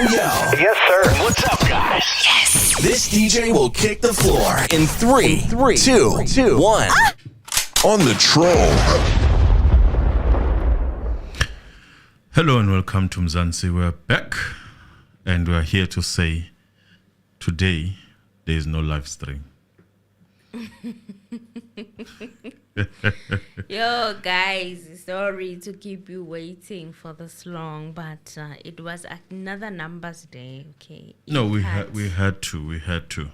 Yes, sir. What's up, guys? Yes. This DJ will kick the floor in 3, 2, 1. On the troll. Hello and welcome to Ntanzi. We're back and we're here to say today there is no live stream. Yo, guys, sorry to keep you waiting for this long, but it was another numbers day. Okay. No, we had to.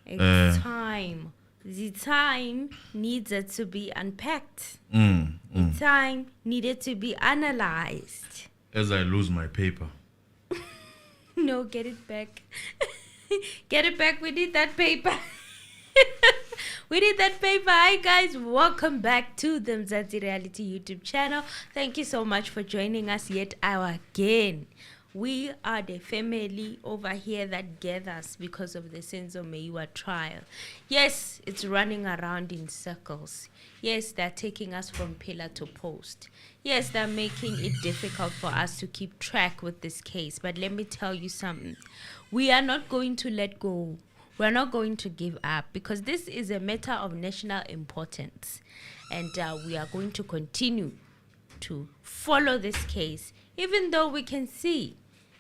It's time. The time needed to be unpacked. The time needed to be analyzed. As I lose my paper. No, get it back. Get it back. We need that paper. We need that paper. Hi guys, welcome back to the Ntanzi Reality YouTube channel. Thank you so much for joining us yet again. We are the family over here that gathers because of the Senzo Meyiwa trial. Yes, it's running around in circles. Yes, they're taking us from pillar to post. Yes, they're making it difficult for us to keep track with this case. But let me tell you something. We are not going to let go. We're not going to give up because this is a matter of national importance. And we are going to continue to follow this case, even though we can see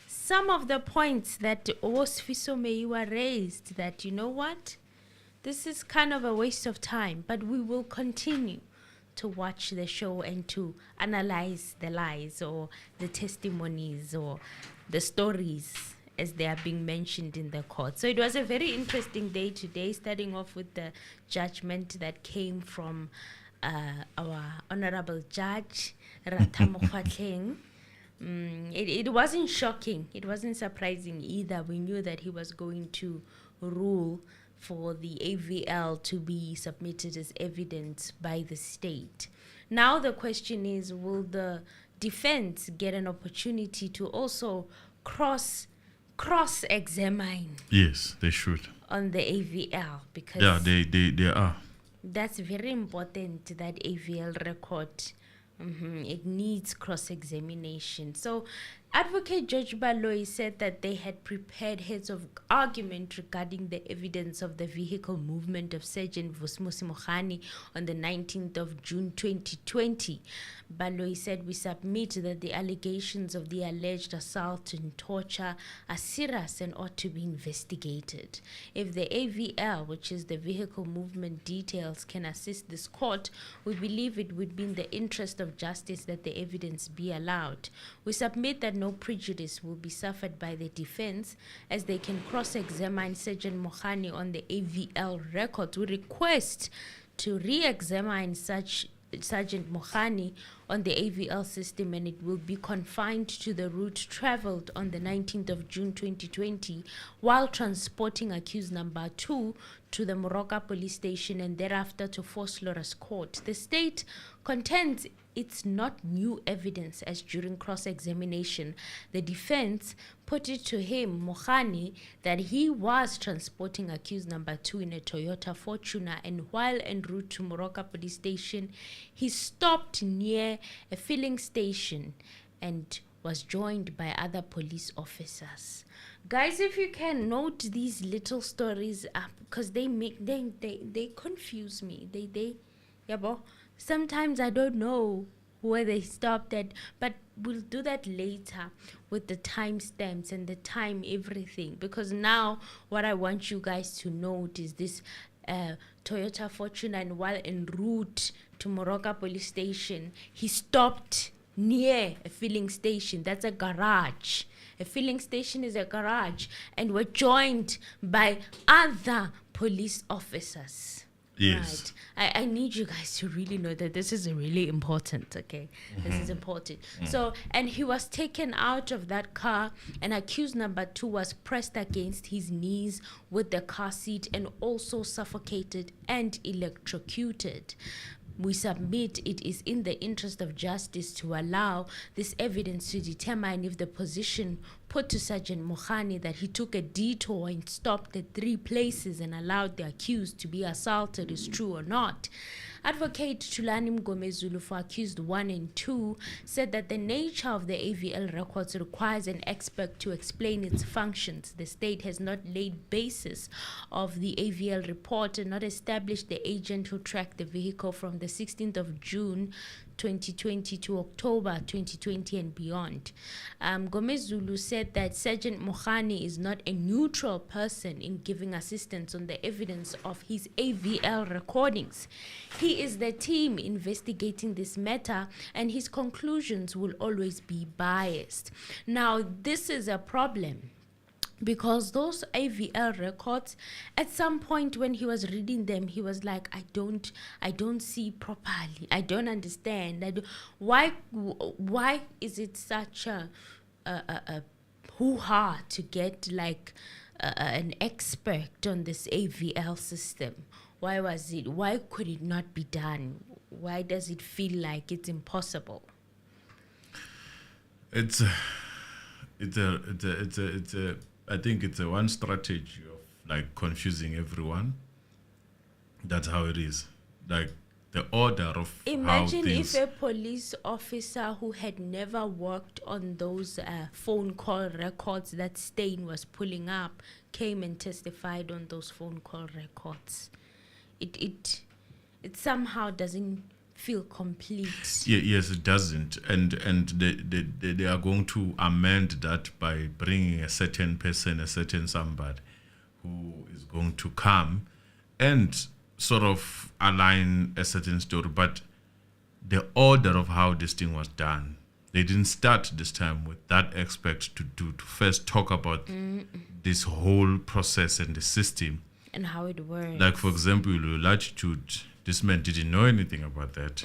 some of the points that Senzo Meyiwa raised that, you know what, this is kind of a waste of time, but we will continue to watch the show and to analyze the lies or the testimonies or the stories as they are being mentioned in the court. So it was a very interesting day today, starting off with the judgment that came from our honorable judge, Ratha. It wasn't shocking. It wasn't surprising either. We knew that he was going to rule for the AVL to be submitted as evidence by the state. Now the question is, will the defense get an opportunity to also cross-examine? Yes, they should. On the AVL, because yeah, they are. That's very important, that AVL record. It needs cross-examination. So Advocate Judge Baloyi said that they had prepared heads of argument regarding the evidence of the vehicle movement of Sergeant Vusimuzi Mogane on the 19th of June 2020. Baloyi said, "We submit that the allegations of the alleged assault and torture are serious and ought to be investigated. If the AVL, which is the vehicle movement details, can assist this court, we believe it would be in the interest of justice that the evidence be allowed. We submit that no prejudice will be suffered by the defense as they can cross-examine Sergeant Mogane on the AVL record. We request to re-examine Sergeant Mogane on the AVL system, and it will be confined to the route traveled on the 19th of June 2020 while transporting accused number 2 to the Moroka police station and thereafter to Vosloorus court. The state contends it's not new evidence, as during cross-examination, the defense put it to him, Mogane, that he was transporting accused number 2 in a Toyota Fortuner, and while en route to Moroka police station, he stopped near a filling station and was joined by other police officers." Guys, if you can note these little stories up, because they confuse me. Sometimes I don't know where they stopped at, but we'll do that later with the timestamps and the time everything, because now what I want you guys to note is this Toyota Fortuner, and while en route to Moroka police station, he stopped near a filling station. That's a garage. A filling station is a garage, and we're joined by other police officers. Yes. Right. I need you guys to really know that this is really important, okay? This is important. So, and he was taken out of that car, and accused number 2 was pressed against his knees with the car seat and also suffocated and electrocuted. We submit it is in the interest of justice to allow this evidence to determine if the position put to Sergeant Mogane that he took a detour and stopped at 3 places and allowed the accused to be assaulted is true or not. Advocate Tulani Mgomezulu for accused 1 and 2 said that the nature of the AVL records requires an expert to explain its functions. The state has not laid basis of the AVL report and not established the agent who tracked the vehicle from the 16th of June 2020 to October 2020 and beyond. Gomezulu said that Sergeant Mogane is not a neutral person in giving assistance on the evidence of his AVL recordings. He is the team investigating this matter, and his conclusions will always be biased. Now, this is a problem, because those AVL records, at some point when he was reading them, he was like, I don't see properly. I don't understand. Why is it such a hoo-ha to get like an expert on this AVL system? Why could it not be done? Why does it feel like it's impossible? I think it's a one strategy of like confusing everyone. That's how it is. Like the order of Imagine how things. if a police officer who had never worked on those phone call records that Steyn was pulling up came and testified on those phone call records. It somehow doesn't feel complete. Yes, it doesn't, and they are going to amend that by bringing a certain person, a certain somebody, who is going to come and sort of align a certain story. But the order of how this thing was done, they didn't start this time with that expert to first talk about this whole process and the system And how it works. Like, for example, latitude, this man didn't know anything about that.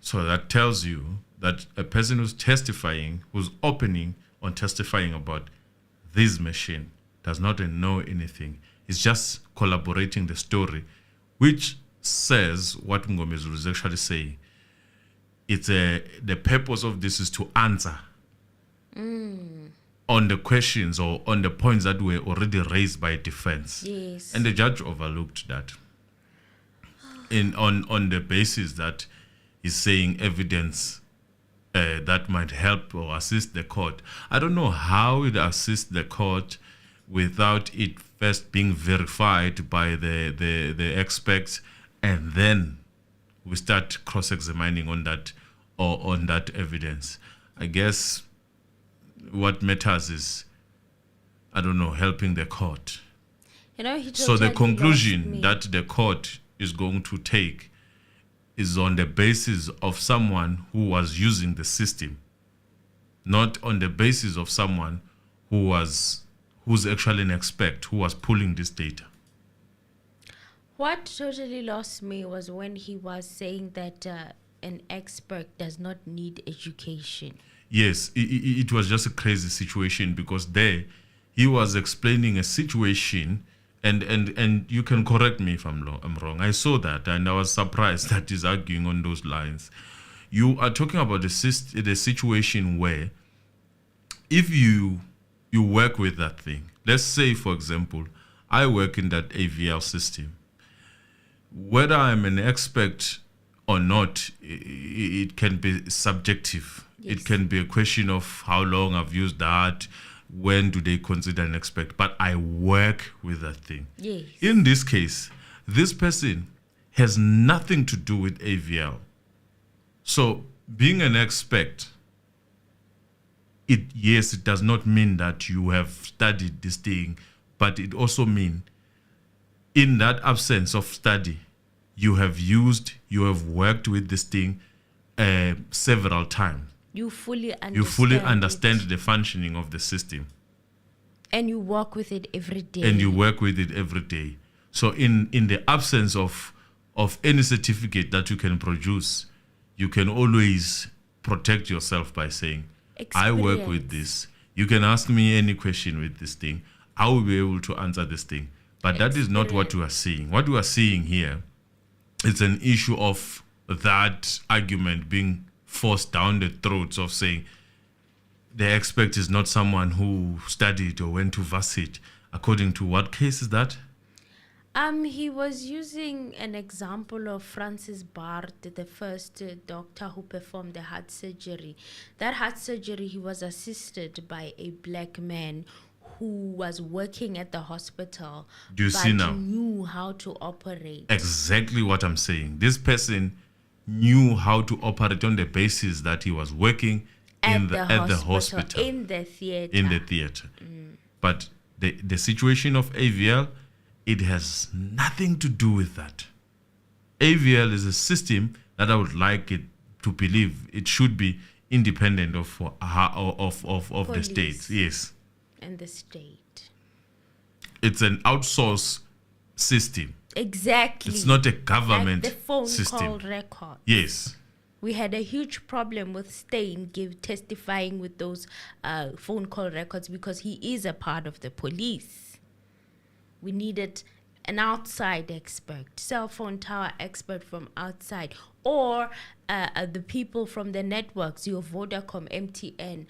So that tells you that a person who's testifying, who's opening on testifying about this machine, does not know anything. He's just collaborating the story, which says what Mgomezulu is actually saying. It's the purpose of this is to answer on the questions or on the points that were already raised by defense. Yes. And the judge overlooked that on the basis that he's saying evidence that might help or assist the court. I don't know how it assists the court without it first being verified by the experts, and then we start cross-examining on that or on that evidence. I guess what matters is, I don't know, helping the court. You know, he So the totally lost conclusion me. that the court is going to take is on the basis of someone who was using the system, not on the basis of someone who's actually an expert, who was pulling this data. What totally lost me was when he was saying that an expert does not need education. Yes, it was just a crazy situation, because there he was explaining a situation, and you can correct me if I'm wrong. I saw that and I was surprised that he's arguing on those lines. You are talking about the situation where if you work with that thing, let's say, for example, I work in that AVL system. Whether I'm an expert or not, it can be subjective. Yes. It can be a question of how long I've used that, when do they consider an expert, but I work with that thing. Yes. In this case, this person has nothing to do with AVL. So being an expert, it does not mean that you have studied this thing, but it also means in that absence of study, you have worked with this thing several times. You fully understand. You fully it. understand the functioning of the system. And you work with it every day. And you work with it every day. So in the absence of any certificate that you can produce, you can always protect yourself by saying, I work with this. You can ask me any question with this thing. I will be able to answer this thing. But that is not what we are seeing. What we are seeing here is an issue of that argument being forced down the throats of saying the expert is not someone who studied or went to varsity. According to what case is that? He was using an example of Francis Bard, the first doctor who performed the heart surgery. That heart surgery, he was assisted by a black man who was working at the hospital. Do you see now? Knew how to operate. Exactly what I'm saying. This person knew how to operate on the basis that he was working at the hospital, in the theater. But the situation of AVL, it has nothing to do with that. AVL is a system that I would like it to believe it should be independent of the state. Yes. And the state. It's an outsourced system. Exactly. It's not a government like the phone system. call record. Yes. We had a huge problem with Steyn testifying with those phone call records because he is a part of the police. We needed an outside expert, cell phone tower expert from outside, or the people from the networks, your Vodacom, MTN,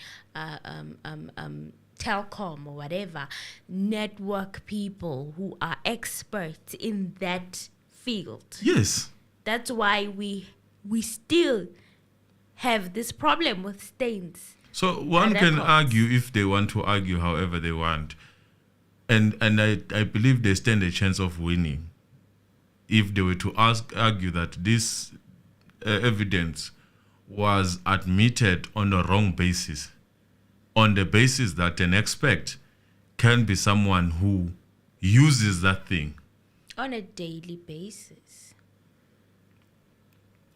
Telcom, or whatever, network people who are experts in that field. Yes. That's why we still have this problem with stains. So one can argue if they want to argue however they want. And I believe they stand a chance of winning if they were to argue that this evidence was admitted on the wrong basis, on the basis that an expert can be someone who uses that thing on a daily basis.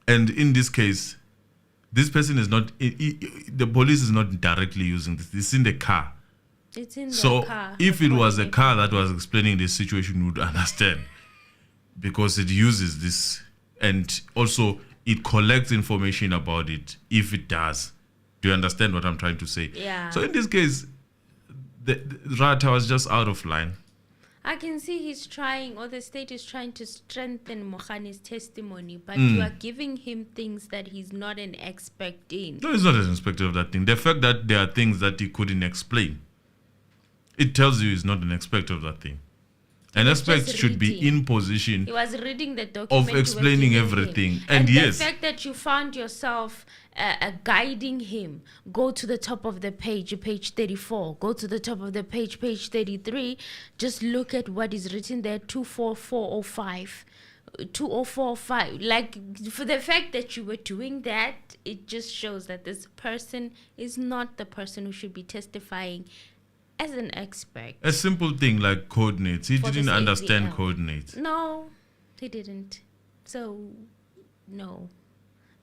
And in this case, this person is not, the police is not directly using this. It's in the car. It's in the car. So if it was a car that was explaining this situation, we would understand. Because it uses this and also it collects information about it if it does. Do you understand what I'm trying to say? Yeah. So in this case, the Rata was just out of line. I can see he's trying, or the state is trying to strengthen Mogane's testimony, but you are giving him things that he's not an expert in. No, he's not an expert of that thing. The fact that there are things that he couldn't explain, it tells you he's not an expert of that thing. An expert should be in position he was reading the document of explaining everything. And yes, the fact that you found yourself guiding him, go to the top of the page 34, go to the top of the page 33, just look at what is written there, 24405. 2045. Like, for the fact that you were doing that, it just shows that this person is not the person who should be testifying as an expert. A simple thing like coordinates. He didn't understand coordinates. No, he didn't. So, no.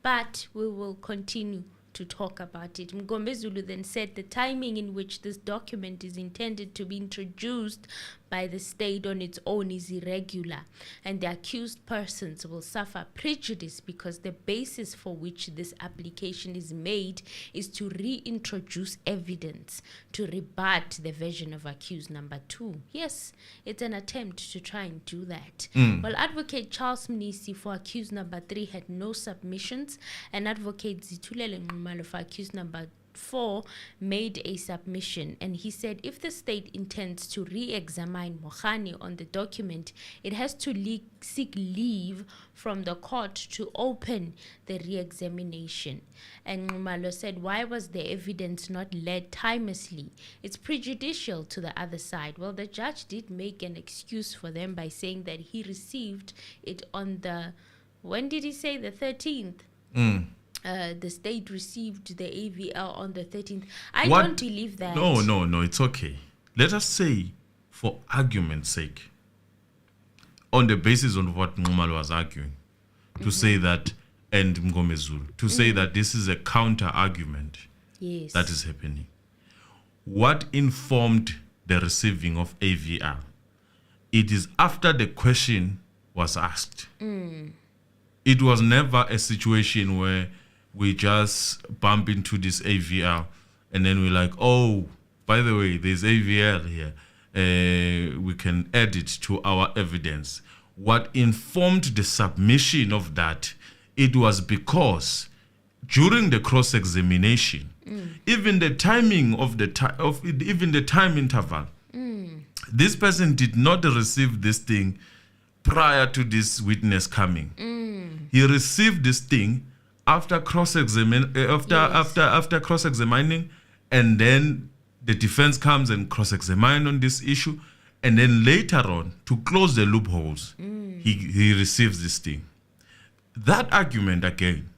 But we will continue to talk about it. Mgombe Zulu then said the timing in which this document is intended to be introduced by the state on its own is irregular, and the accused persons will suffer prejudice because the basis for which this application is made is to reintroduce evidence to rebut the version of accused number 2. Yes, it's an attempt to try and do that. Well, Advocate Charles Mnisi for accused number 3 had no submissions, and Advocate Zitulele Nxumalo for accused number 4 made a submission, and he said if the state intends to re-examine Mogane on the document, it has to seek leave from the court to open the re-examination. And Nxumalo said, why was the evidence not led timelessly? It's prejudicial to the other side. Well, the judge did make an excuse for them by saying that he received it on the, when did he say, the 13th? The state received the AVL on the 13th. I don't believe that. No, it's okay. Let us say, for argument's sake, on the basis of what Nxumalo was arguing, to say that, and Mgombe Zulu, to say that this is a counter-argument that is happening. What informed the receiving of AVL? It is after the question was asked. It was never a situation where we just bump into this AVL and then we're like, oh, by the way, there's AVL here. We can add it to our evidence. What informed the submission of that, it was because during the cross-examination, Even the timing of even the time interval. This person did not receive this thing prior to this witness coming. He received this thing after cross-examining, after cross-examining, and then the defense comes and cross-examine on this issue, and then later on, to close the loopholes, he receives this thing. That argument again,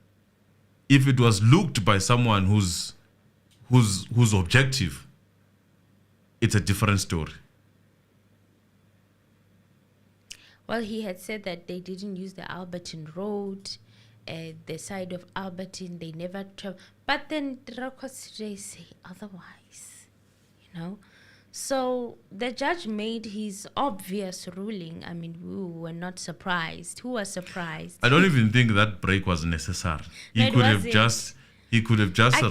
if it was looked by someone who's objective, it's a different story. Well, he had said that they didn't use the Alberton Road, the side of Alberton, they never travel. But then the records today say otherwise, you know. So the judge made his obvious ruling. I mean, we were not surprised. Who was surprised? I don't even think that break was necessary. He No, could have wasn't. just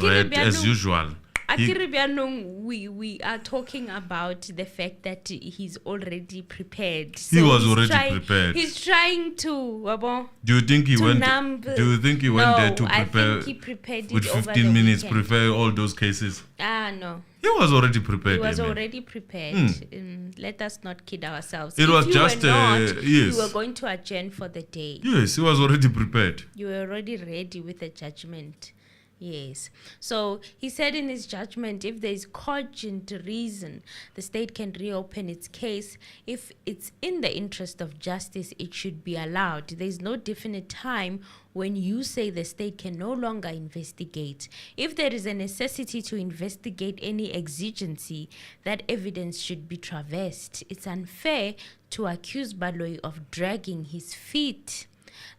read as usual. We are talking about the fact that he's already prepared. He was he's already prepared. He's trying to. Do you think he went? Do you think he went there to I prepare? think he prepared with it over 15 the minutes, weekend. prepare all those cases. No. He was already prepared. He was man. already prepared. Let us not kid ourselves. It If was you just, were not, yes. you were going to adjourn for the day. Yes, he was already prepared. You were already ready with the judgment. Yes. So he said in his judgment, if there is cogent reason, the state can reopen its case. If it's in the interest of justice, it should be allowed. There is no definite time when you say the state can no longer investigate. If there is a necessity to investigate any exigency, that evidence should be traversed. It's unfair to accuse Baloyi of dragging his feet.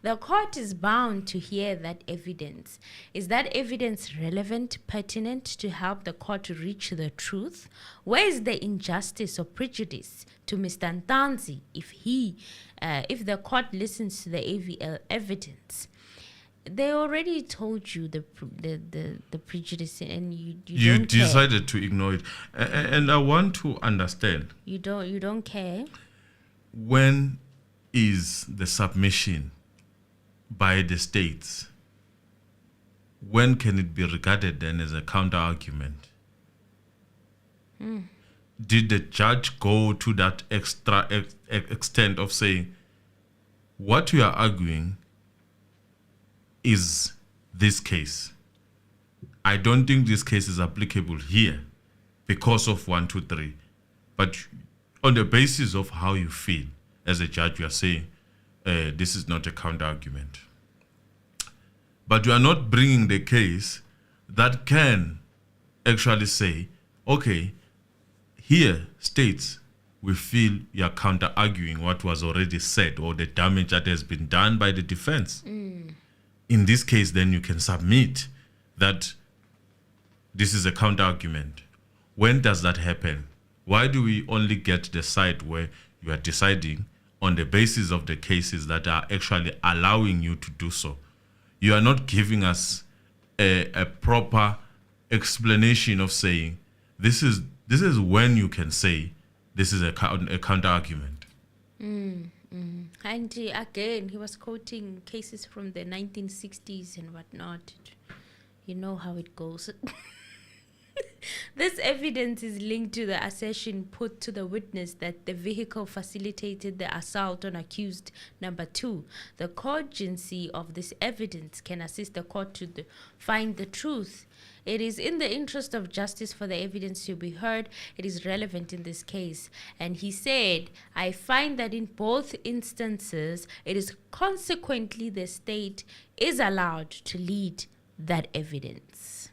The court is bound to hear that evidence. Is that evidence relevant, pertinent to help the court to reach the truth? Where is the injustice or prejudice to Mr. Ntanzi if the court listens to the AVL evidence? They already told you the prejudice, and you don't care. Decided to ignore it, and I want to understand. You don't care. When is the submission by the states? When can it be regarded then as a counter argument? Did the judge go to that extra extent of saying what you are arguing is this case? I don't think this case is applicable here because of 1, 2, 3. But on the basis of how you feel as a judge, you are saying this is not a counter argument. But you are not bringing the case that can actually say, okay, here states we feel you are counter arguing what was already said or the damage that has been done by the defense. In this case, then you can submit that this is a counter argument. When does that happen? Why do we only get the side where you are deciding on the basis of the cases that are actually allowing you to do so? You are not giving us a proper explanation of saying this is when you can say this is a counter argument. And again, he was quoting cases from the 1960s and whatnot. You know how it goes. This evidence is linked to the assertion put to the witness that the vehicle facilitated the assault on accused number 2. The cogency of this evidence can assist the court to find the truth. It is in the interest of justice for the evidence to be heard. It is relevant in this case. And he said, I find that in both instances, it is consequently the state is allowed to lead that evidence.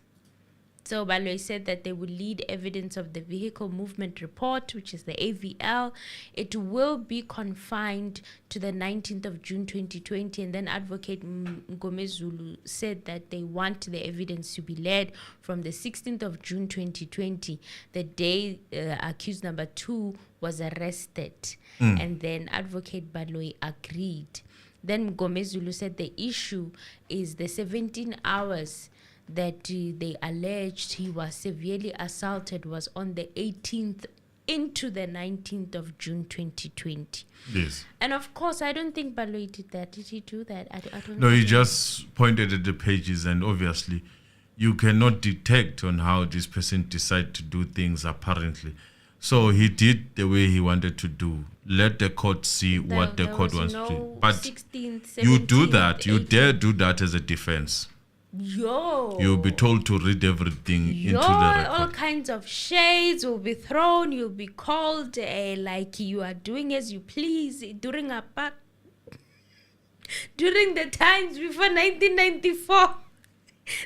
So Baloyi said that they will lead evidence of the vehicle movement report, which is the AVL. It will be confined to the 19th of June 2020. And then Advocate Ngomezulu said that they want the evidence to be led from the 16th of June 2020, the day accused number 2 was arrested. And then Advocate Baloyi agreed. Then Ngomezulu said the issue is the 17 hours that they alleged he was severely assaulted was on the 18th into the 19th of June 2020. Yes. And of course, I don't think Baloyi did that. Did he do that? I don't No, know. he just pointed at the pages, and obviously you cannot detect on how this person decide to do things apparently. So he did the way he wanted to do. Let the court see what the court wants to do. But 16th, you do 17th, that, you 18th. dare do that as a defense. Yo. You'll be told to read everything into the All record. kinds of shades will be thrown. You'll be called like you are doing as you please during the times before 1994.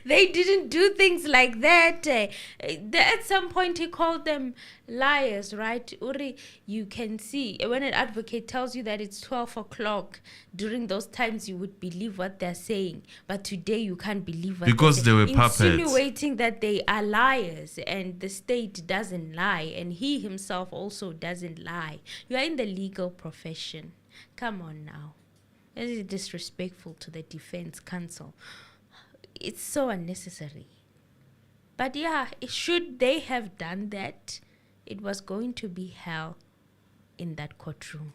They didn't do things like that. At some point, he called them liars, right? Uri, you can see when an advocate tells you that it's 12 o'clock, during those times you would believe what they're saying. But today you can't believe what Because they're they saying. were puppets. Insinuating that they are liars and the state doesn't lie and he himself also doesn't lie. You are in the legal profession. Come on now. This is disrespectful to the defense counsel. It's so unnecessary. But yeah, should they have done that, it was going to be hell in that courtroom.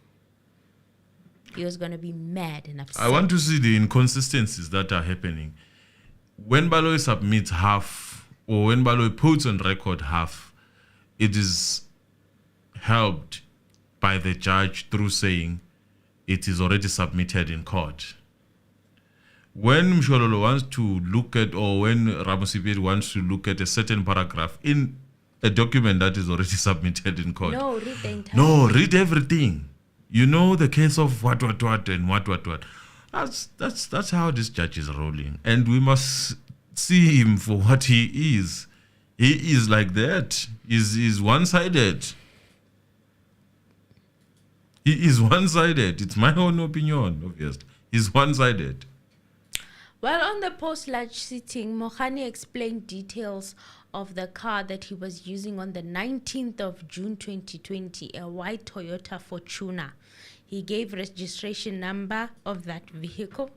He was going to be mad and upset. I want to see the inconsistencies that are happening. When Baloyi submits half, or when Baloyi puts on record half, it is helped by the judge through saying it is already submitted in court. When Mshololo wants to look at, or when Ramusipiri wants to look at a certain paragraph in a document that is already submitted in court. No, read the entire. No, read everything. You know the case of what and what. That's how this judge is rolling. And we must see him for what he is. He is like that. He's one-sided. He is one-sided. It's my own opinion, obviously. He's one-sided. Well, on the post-lunch sitting, Mogane explained details of the car that he was using on the 19th of June 2020, a white Toyota Fortuner. He gave registration number of that vehicle,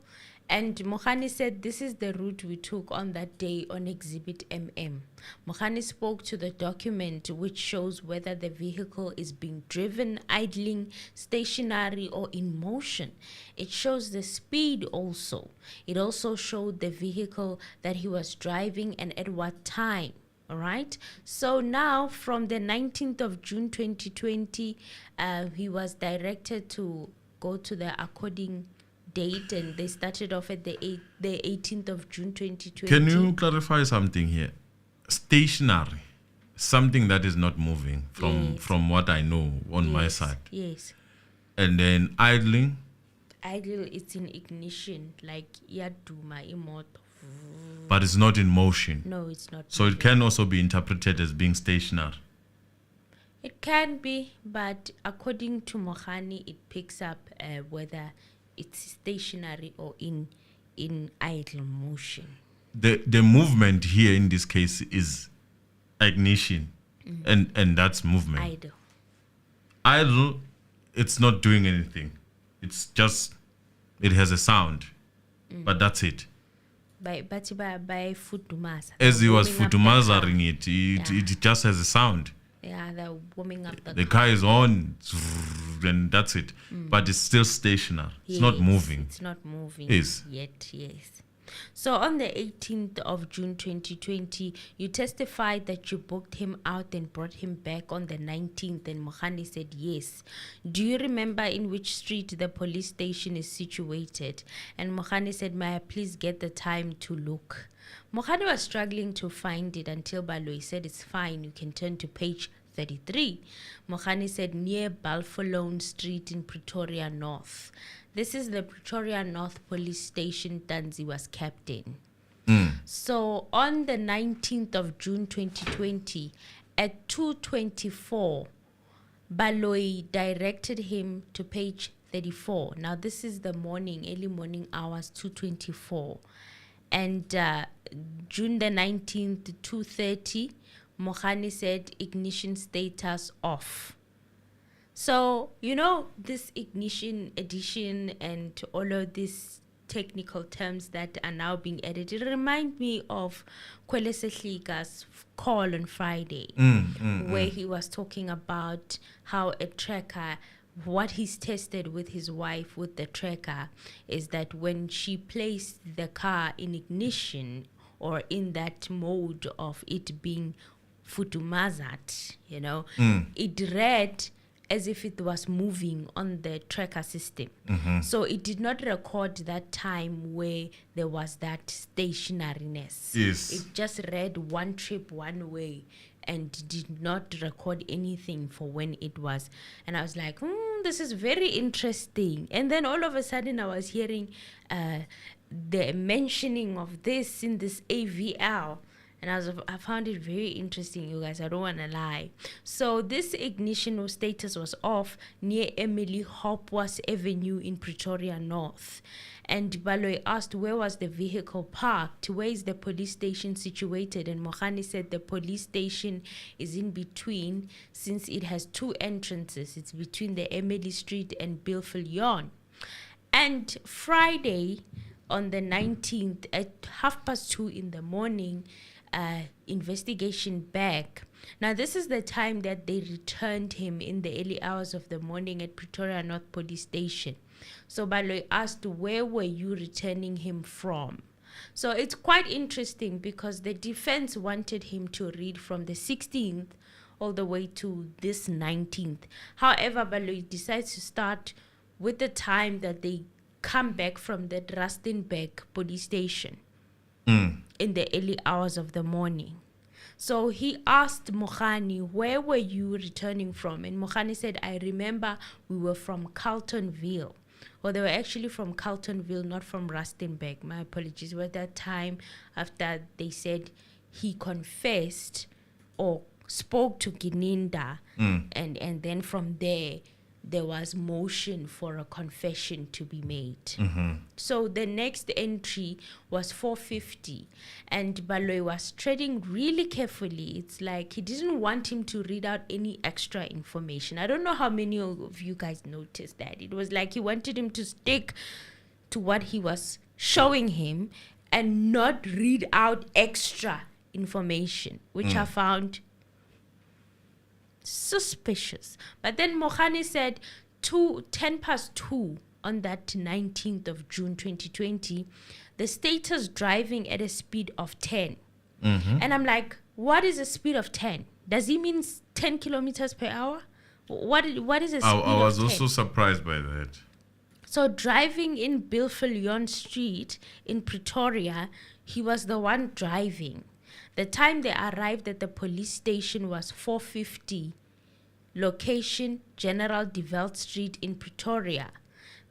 and Mogane said this is the route we took on that day on Exhibit MM. Mogane spoke to the document which shows whether the vehicle is being driven, idling, stationary, or in motion. It shows the speed also. It also showed the vehicle that he was driving and at what time. All right. So now from the 19th of June 2020, he was directed to go to the according date, and they started off at the 18th of June 2020. Can you clarify something here? Stationary, something that is not moving from what I know on my side. Yes. And then idling. Idle, it's in ignition, like yaduma imoto. But it's not in motion. No, it's not. So it can also be interpreted as being stationary. It can be, but according to Mogane, it picks up whether it's stationary or in idle motion. The movement here in this case is ignition, and that's movement. Idle. Idle, it's not doing anything. It's just, it has a sound, but that's it. By Futumasa. As he was Warming up the car. futumazering it just has a sound. Yeah, they're warming up The car is on, and that's it. But it's still stationary. It's not Yes, moving. It's not moving Yes. yet, yes. So on the 18th of June 2020, you testified that you booked him out and brought him back on the 19th, and Mogane said yes. Do you remember in which street the police station is situated? And Mogane said, may I please get the time to look? Mogane was struggling to find it until Baloyi said, it's fine, you can turn to page 33. Mogane said, near Balfolone Street in Pretoria North. This is the Pretoria North Police Station Ntanzi was kept in. So on the 19th of June 2020, at 2:24, Baloyi directed him to page 34. Now this is the morning, early morning hours, 2:24. And June the 19th, 2:30, Mogane said ignition status off. So, you know, this ignition addition and all of these technical terms that are now being added, it remind me of Kwele Sehlika's call on Friday, where he was talking about how a tracker, what he's tested with his wife with the tracker is that when she placed the car in ignition or in that mode of it being futumazat, it read as if it was moving on the tracker system. So it did not record that time where there was that stationariness. Yes. It just read one trip one way and did not record anything for when it was. And I was like, this is very interesting. And then all of a sudden I was hearing the mentioning of this in this AVL. And I found it very interesting, you guys. I don't want to lie. So this ignition status was off near Emily Hopwas Avenue in Pretoria North. And Baloyi asked, where was the vehicle parked? Where is the police station situated? And Mogane said the police station is in between, since it has two entrances. It's between the Emily Street and Bilfillion. And Friday, on the 19th, at 2:30 in the morning, investigation back. Now, this is the time that they returned him in the early hours of the morning at Pretoria North Police Station. So Baloyi asked, where were you returning him from? So it's quite interesting because the defense wanted him to read from the 16th all the way to this 19th. However, Baloyi decides to start with the time that they come back from the Rustenburg police station in the early hours of the morning. So he asked Mogane, where were you returning from? And Mogane said, I remember we were from Carltonville. Or they were actually from Carltonville, not from Rustenburg. My apologies. At that time, after they said he confessed or spoke to Gininda, and then from there was motion for a confession to be made. So the next entry was 4:50, and Baloyi was treading really carefully. It's like he didn't want him to read out any extra information. I don't know how many of you guys noticed that. It was like he wanted him to stick to what he was showing him and not read out extra information, which I found suspicious. But then Mogane said 2:10 on that 19th of June 2020, the status driving at a speed of 10. And I'm like, what is a speed of 10? Does he mean 10 kilometers per hour? What is a speed of 10? I was also surprised by that. So driving in Bilfillion Street in Pretoria, he was the one driving. The time they arrived at the police station was 4:50. Location, General De Veld Street in Pretoria.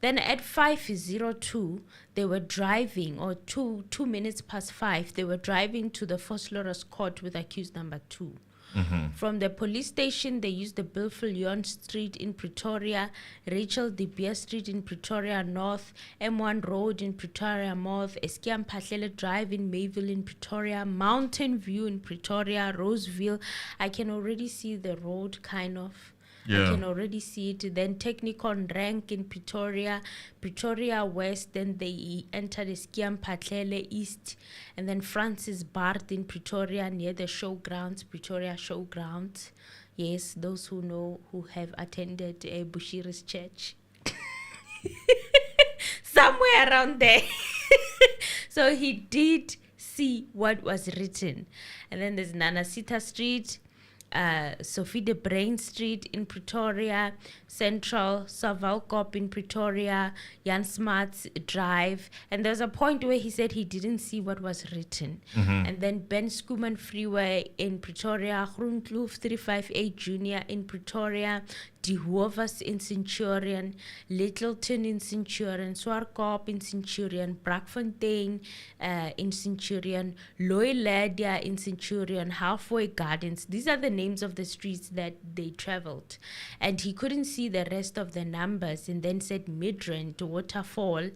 Then at 5:02, they were driving, or 2 minutes past 5, they were driving to the Foslorus Court with accused number 2. From the police station, they used the Bilfillion Street in Pretoria, Rachel De Beer Street in Pretoria North, M1 Road in Pretoria North, Eskiam Patlele Drive in Mayville in Pretoria, Mountain View in Pretoria, Roseville. I can already see the road kind of. I can already see it. Then Technicon Rank in Pretoria, Pretoria West. Then they entered Eskiam Patlele East. And then Francis Bart in Pretoria near the showgrounds, Pretoria Showgrounds. Yes, those who know, who have attended Bushiri's church. Somewhere around there. So he did see what was written. And then there's Nanasita Street, Sophie de Brain Street in Pretoria, Central, Savalkop in Pretoria, Jan Smart's Drive. And there's a point where he said he didn't see what was written. And then Ben Schoeman Freeway in Pretoria, Groenkloof 358 Junior in Pretoria, De Hoovers in Centurion, Littleton in Centurion, Swarkop in Centurion, Brackfontein in Centurion, Loyladia in Centurion, Halfway Gardens. These are the names of the streets that they traveled. And he couldn't see the rest of the numbers, and then said Midrand, Waterfall,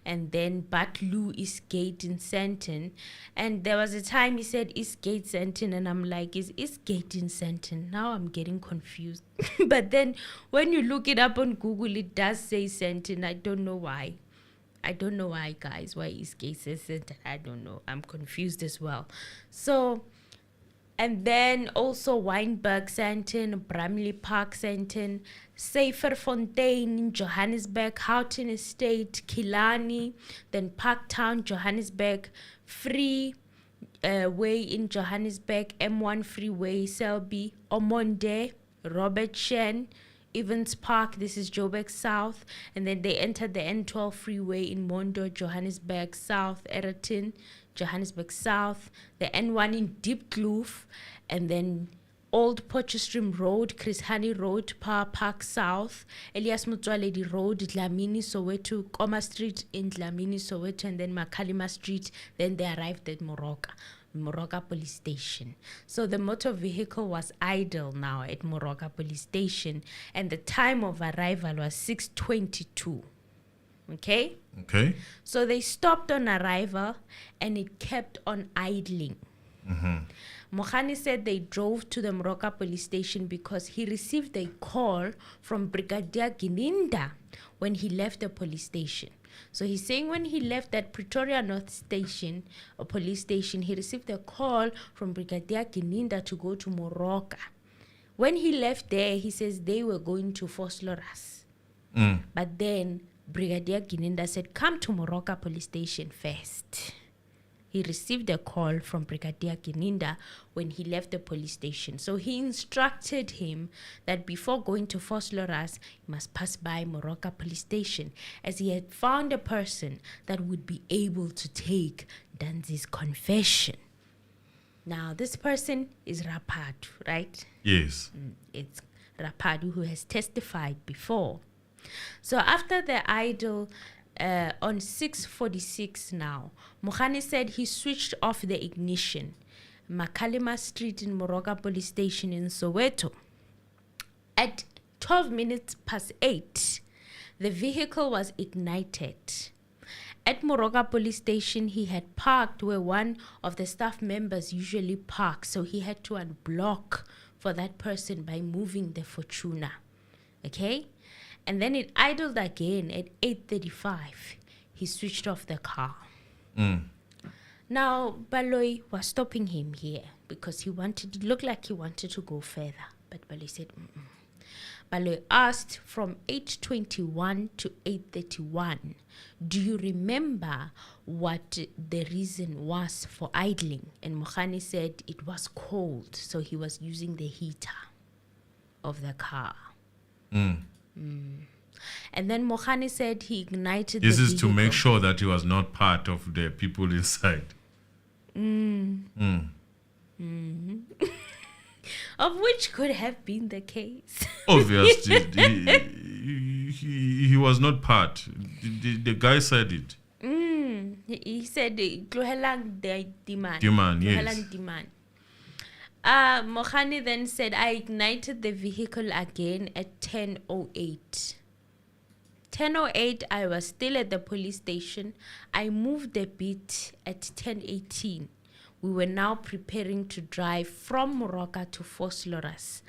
and then Batloo, Eastgate in Sandton. And there was a time he said Eastgate, Sandton, and I'm like, is Eastgate in Sandton? Now I'm getting confused. But then when you look it up on Google, it does say Sandton. I don't know why. I don't know why, guys. Why Eastgate says Sandton? I don't know. I'm confused as well. So, and then also Wynberg, Sandton, Bramley Park, Sandton, Saferfontein, Johannesburg, Houghton Estate, Killarney, then Parktown, Johannesburg, Free, Way in Johannesburg, M1 Freeway, Selby, Omonde, Robert Shen, Evans Park, this is Joburg South, and then they entered the N12 freeway in Mondo, Johannesburg South, Egerton, Johannesburg South, the N1 in Deep Kloof, and then Old Potchefstroom Road, Chris Hani Road, Power Park South, Elias Mutwaledi Road, Dlamini Soweto, Koma Street in Dlamini Soweto, and then Makalima Street. Then they arrived at Moroka Police Station. So the motor vehicle was idle now at Moroka Police Station, and the time of arrival was 6:22. Okay? Okay. So they stopped on arrival, and it kept on idling. Mogane said they drove to the Moroka Police Station because he received a call from Brigadier Gininda when he left the police station. So he's saying when he left that Pretoria North Station, a police station, he received a call from Brigadier Gininda to go to Moroka. When he left there, he says they were going to Vosloorus. But then Brigadier Gininda said, come to Moroka Police Station first. He received a call from Brigadier Gininda when he left the police station. So he instructed him that before going to Vosloorus, he must pass by Moroka Police Station, as he had found a person that would be able to take Ntanzi's confession. Now, this person is Rapadu, right? Yes. It's Rapadu who has testified before. So after the idol, on 6:46 now, Mogane said he switched off the ignition. Makalima Street in Moroka Police Station in Soweto. At 12 minutes past 8, the vehicle was ignited. At Moroka Police Station, he had parked where one of the staff members usually parks, so he had to unblock for that person by moving the Fortuna. Okay? And then it idled again at 8:35. He switched off the car. Now, Baloyi was stopping him here because it looked like he wanted to go further. But Baloyi said, Baloyi asked from 8:21 to 8:31, do you remember what the reason was for idling? And Mogane said it was cold, so he was using the heater of the car. And then Mogane said he ignited This the is vehicle. to make sure that he was not part of the people inside. Of which could have been the case. Obviously, he was not part. The guy said it. He said, "Tlohelang the demand." Demand, yes. Tlohelang demand. Mogane then said, I ignited the vehicle again at 10:08. 10:08, I was still at the police station. I moved a bit at 10:18. We were now preparing to drive from Moroka to Vosloorus.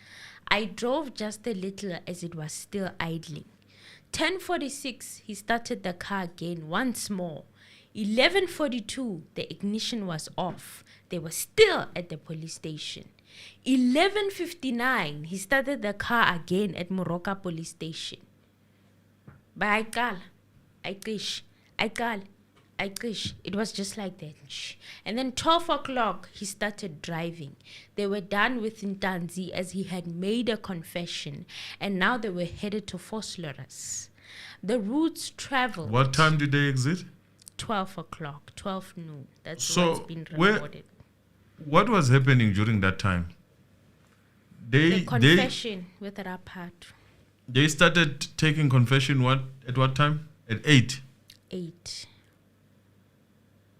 I drove just a little as it was still idling. 10:46, he started the car again once more. 11:42, the ignition was off. They were still at the police station. 11:59, he started the car again at Moroka Police Station. But it was just like that. And then 12 o'clock, he started driving. They were done with Ntanzi as he had made a confession, and now they were headed to Vosloorus. The routes traveled. What time did they exit? 12 o'clock, 12 noon. That's So what's been reported. What was happening during that time? The confession with Rapadu. They started taking confession at what time? At 8. 8.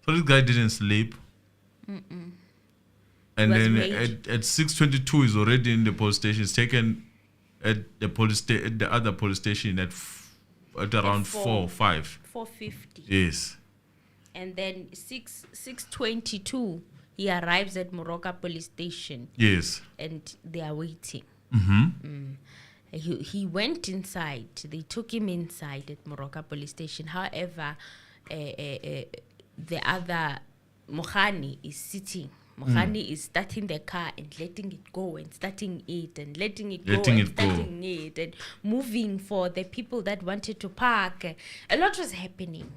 So this guy didn't sleep. And then at 6:22 he's already in the police station. He's taken at the other police station at around 4 or 5. 4:50. Yes. And then 6:22 he arrives at Moroka Police Station. Yes. And they are waiting. He went inside. They took him inside at Moroka Police Station. However, the other Mogane is sitting. Mogane is starting the car and letting it go and starting it and letting it go and starting it and moving for the people that wanted to park. A lot was happening.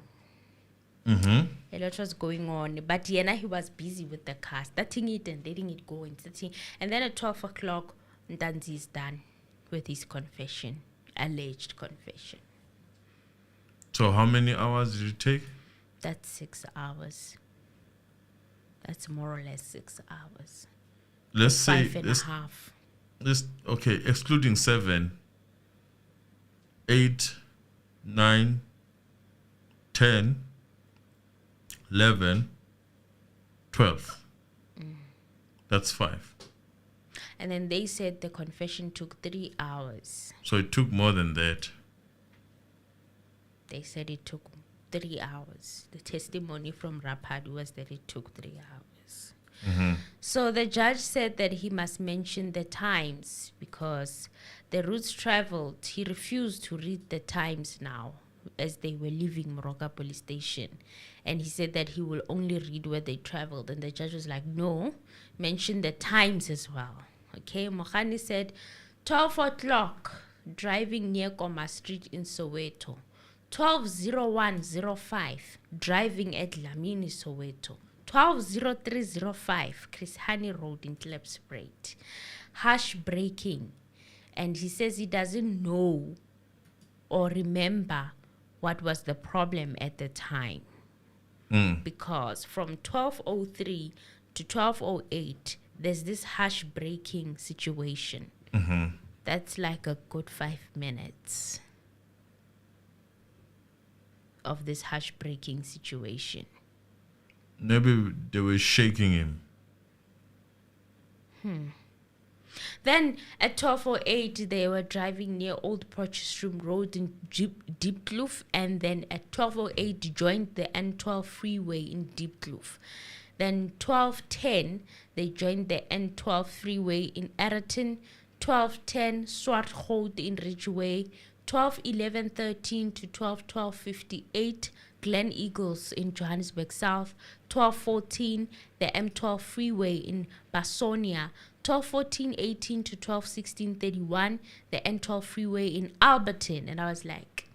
A lot was going on, but Yena, he was busy with the car, starting it and letting it go and starting. And then at 12 o'clock, Ntanzi is done with his confession, alleged confession. So how many hours did it take? That's 6 hours. That's more or less 6 hours. Let's say 5 and a half. Okay, excluding 7, 8, 9, 10, 11, 12. That's 5. And then they said the confession took 3 hours. So it took more than that. They said it took 3 hours. The testimony from Rapad was that it took 3 hours. So the judge said that he must mention the times because the routes traveled. He refused to read the times now as they were leaving Moroka police station. And he said that he will only read where they traveled. And the judge was like, no, mention the times as well. Okay, Mogane said 12 o'clock, driving near Koma Street in Soweto. 12:01:05, driving at Lamini, Soweto. 12:03:05, Chris Hani Road in Klipspruit. Harsh braking. And he says he doesn't know or remember what was the problem at the time. Because from 12:03 to 12:08, there's this harsh braking situation. That's like a good 5 minutes of this harsh braking situation. Maybe they were shaking him. Then at 12:08, they were driving near Old Potchefstroom Road in Diepkloof, and then at 12:08 joined the N12 freeway in Diepkloof. Then 12:10, they joined the N12 freeway in Ayrton. 12:10, Swartgoed in Ridgeway. 12:11:13 to 12:12:58, Glen Eagles in Johannesburg South. 12:14, the M12 freeway in Basonia. 12:14:18 to 12:16:31, the N12 freeway in Alberton. And I was like,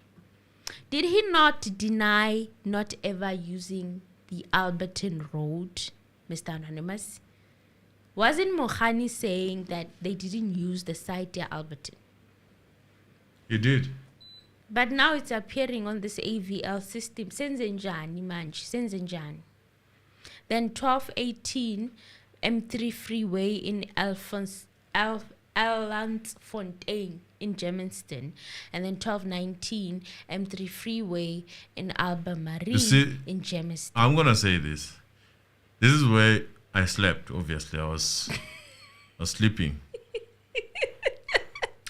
did he not deny not ever using the Alberton Road, Mr. Anonymous? Wasn't Mogane saying that they didn't use the site at Alberton? He did. But now it's appearing on this AVL system. Senzenjani manje, senzenjani. Then 12:18, M3 freeway in Elandsfontein in Germiston. And then 12:19, M3 freeway in Albemarle in Germiston. I'm going to say this. This is where I slept, obviously. I was sleeping.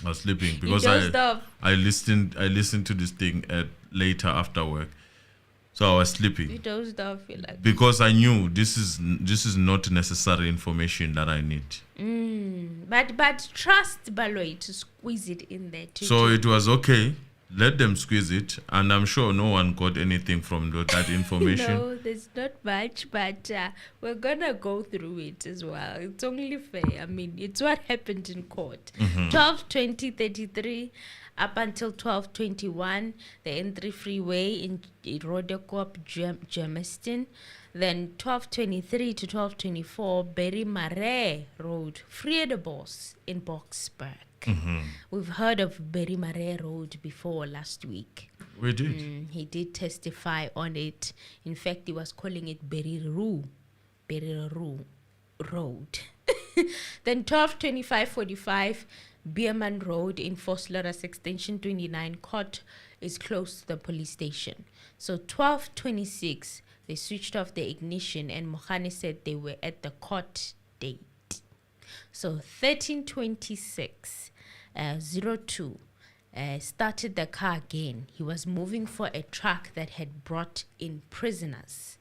I was sleeping because I listened to this thing later after work. So I was sleeping. You dozed off, like, because I knew this is not necessary information that I need. But trust Baloy to squeeze it in there too. So it was okay. Let them squeeze it, and I'm sure no one got anything from that information. No, there's not much, but we're gonna go through it as well. It's only fair. I mean, it's what happened in court. 12:20:33 up until 12:21, the N3 freeway in Rodekop, Germiston. Then 12:23 to 12:24, Berry Mare Road, Vredebos in Boksburg. We've heard of Berry Mare Road before last week. We did. He did testify on it. In fact, he was calling it Berry Road. Then 12:25:45, Beerman Road in Vosloorus Extension 29 court is close to the police station. So 12:26, they switched off the ignition and Mogane said they were at the court date. So 13:26, 02, started the car again. He was moving for a truck that had brought in prisoners.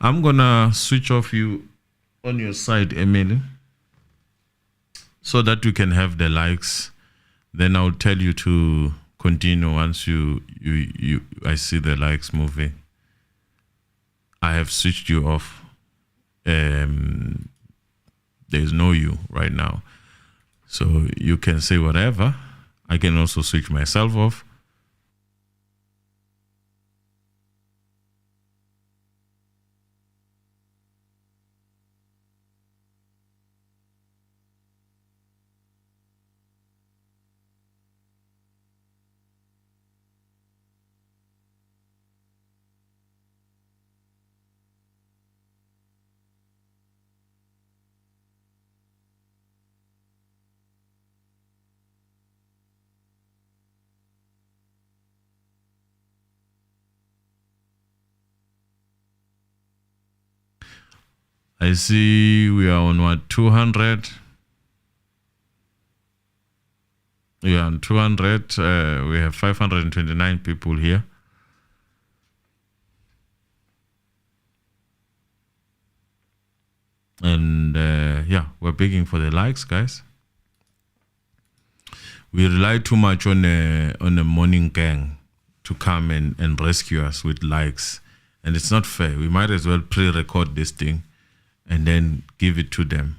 I'm gonna switch off you on your side, Emily, so that you can have the likes. Then I'll tell you to continue once I see the likes moving. I have switched you off. There's no you right now, so you can say whatever. I can also switch myself off. I see we are on what, 200? We are on 200. We have 529 people here. And yeah, we're begging for the likes, guys. We rely too much on a morning gang to come and rescue us with likes. And it's not fair. We might as well pre-record this thing and then give it to them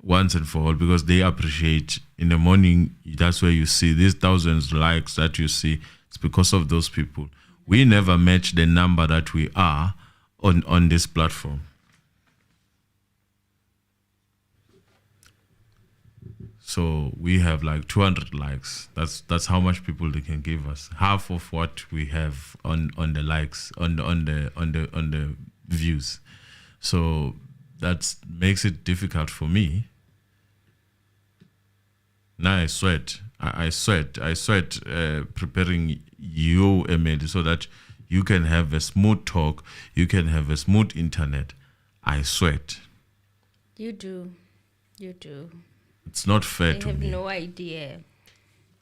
once and for all, because they appreciate. In the morning, that's where you see these thousands of likes that you see. It's because of those people. We never match the number that we are on this platform. So we have like 200 likes. That's how much people they can give us. Half of what we have on the likes, on the views. So that makes it difficult for me. Now I sweat preparing you, Emily, so that you can have a smooth talk, you can have a smooth internet. I sweat. You do. It's not fair to me. I have me. no idea.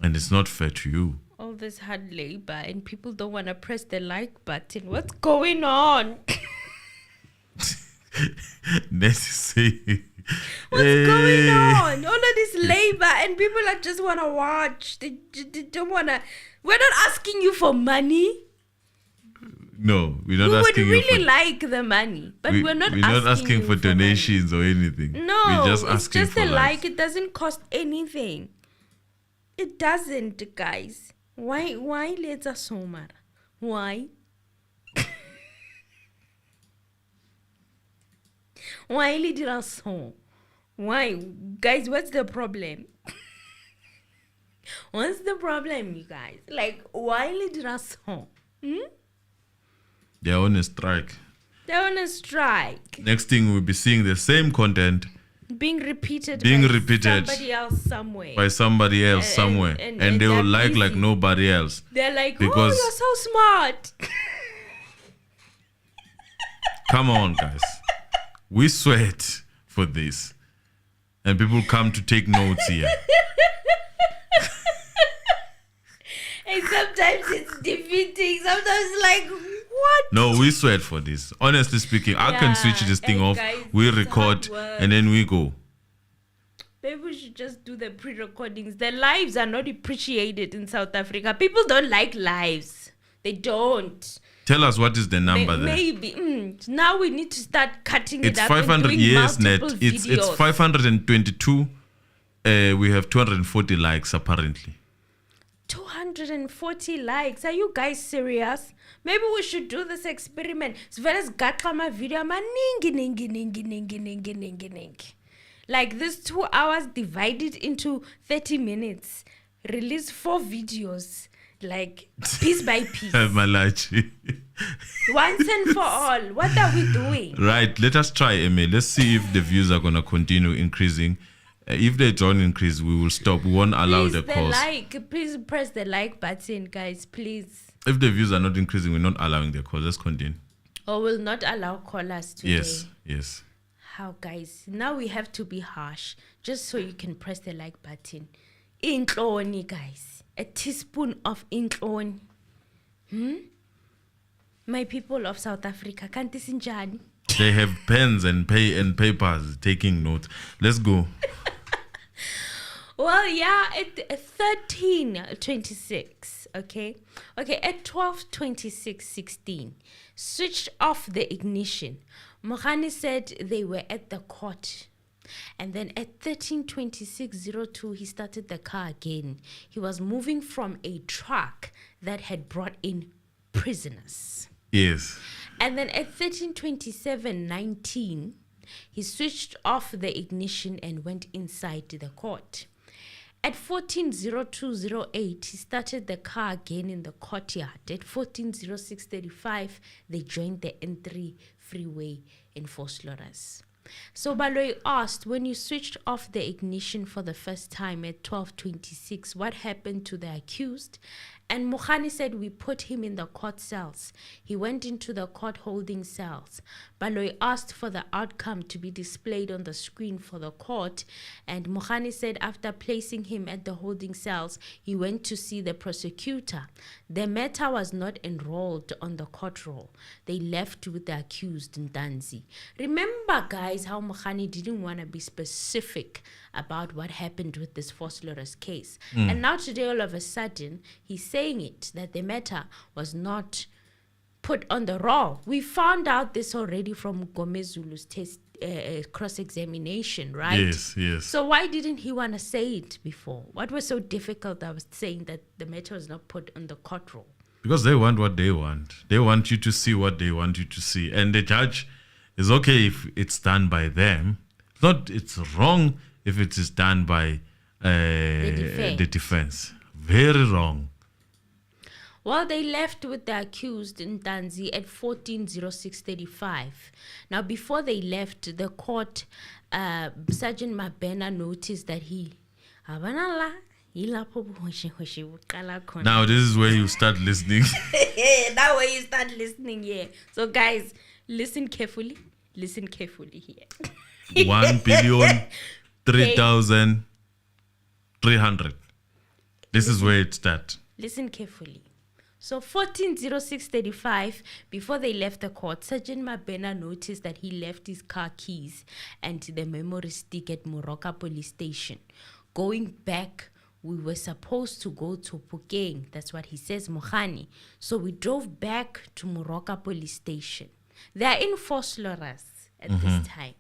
And it's not fair to you. All this hard labor and people don't want to press the like button. What's going on? Necessary. What's going on? All of this labor and people that just want to watch. They don't want to. We're not asking you for money. No, we're not asking you. We would asking really like the money, but we're not asking for donations or anything. No, we're just it's asking just for a likes. like. It doesn't cost anything. It doesn't, guys. Why let's assume? Why? Why did I so? Why, guys? What's the problem? What's the problem, you guys? Like, why did I so? They're on a strike. They're on a strike. Next thing, we'll be seeing the same content being repeated somebody else somewhere. By somebody else somewhere. And they will like nobody else. They're like, because, oh, you're so smart. Come on, guys. We sweat for this. And people come to take notes here. And sometimes it's defeating. Sometimes like, what? No, we sweat for this. Honestly speaking, I can switch this thing off. Guys, we record and then we go. Maybe we should just do the pre-recordings. The lives are not appreciated in South Africa. People don't like lives. They don't. Tell us what is the number there. Maybe. Now we need to start cutting it's it up 500 and doing years net. multiple It's videos. 522. We have 240 likes apparently. 240 likes. Are you guys serious? Maybe we should do this experiment. Sveles gaxa ma video ningi. Like this 2 hours divided into 30 minutes. Release 4 videos. Like piece by piece. Malachi. Once and for all. What are we doing? Right. Let us try, Emmy. Let's see if the views are going to continue increasing. If they don't increase, we will stop. We won't allow the calls. Please press the like button, guys. Please. If the views are not increasing, we're not allowing the calls. Let's continue. Or will not allow callers today. Yes. How, guys? Now we have to be harsh, just so you can press the like button. Intloni, guys. A teaspoon of intloni. My people of South Africa, can't this injani? They have pens and papers taking notes. Let's go. Well, yeah, at 13:26, okay, at 12:26:16, switched off the ignition. Mogane said they were at the court. And then at 13:26:02, he started the car again. He was moving from a truck that had brought in prisoners. Yes. And then at 13:27:19, he switched off the ignition and went inside the court. At 14:02:08, he started the car again in the courtyard. At 14:06:35, they joined the N3 freeway in Vosloorus. So Baloyi asked, when you switched off the ignition for the first time at 12:26, what happened to the accused? And Mogane said, we put him in the court cells. He went into the court holding cells. Baloyi asked for the outcome to be displayed on the screen for the court. And Mogane said, after placing him at the holding cells, he went to see the prosecutor. The matter was not enrolled on the court roll. They left with the accused, Ntanzi. Remember, guys, how Mogane didn't want to be specific about what happened with this Vosloorus case. And now today, all of a sudden, he's saying it, that the matter was not put on the roll. We found out this already from Gomezulu's test cross-examination, right? Yes. So why didn't he want to say it before? What was so difficult that was saying that the matter was not put on the court roll? Because they want what they want. They want you to see what they want you to see. And the judge is okay if it's done by them. It's wrong if it is done by the defense. Very wrong. Well, they left with the accused Ntanzi at 14:06:35. Now, before they left, the court, Sergeant Mabena noticed that Now, this is where you start listening. That way you start listening here. So, guys, listen carefully. Listen carefully here. 1,03,300. This is where it starts. Listen carefully. So 14:06:35, before they left the court, Sergeant Mabena noticed that he left his car keys and the memory stick at Moroka police station. Going back, we were supposed to go to Pukeng. That's what he says, Mogane. So we drove back to Moroka police station. They are in Vosloorus at this time.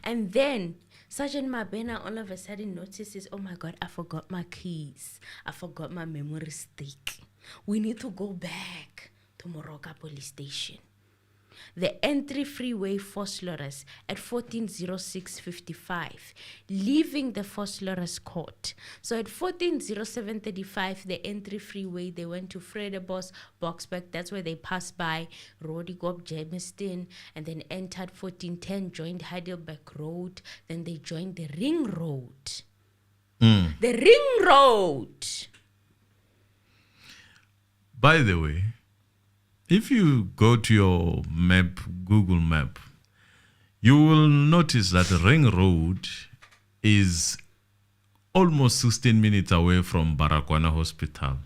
And then Sergeant Mabena all of a sudden notices, oh my God, I forgot my keys. I forgot my memory stick. We need to go back to Moroka police station. The entry freeway Vosloorus at 14:06:55, leaving the Vosloorus court. So at 14:07:35, the entry freeway, they went to Vredebos, Boksburg. That's where they passed by Rodigop, Germiston, and then entered 14:10, joined Heidelberg Road. Then they joined the Ring Road. The Ring Road. By the way, if you go to your map, Google Map, you will notice that Ring Road is almost 16 minutes away from Baragwana Hospital.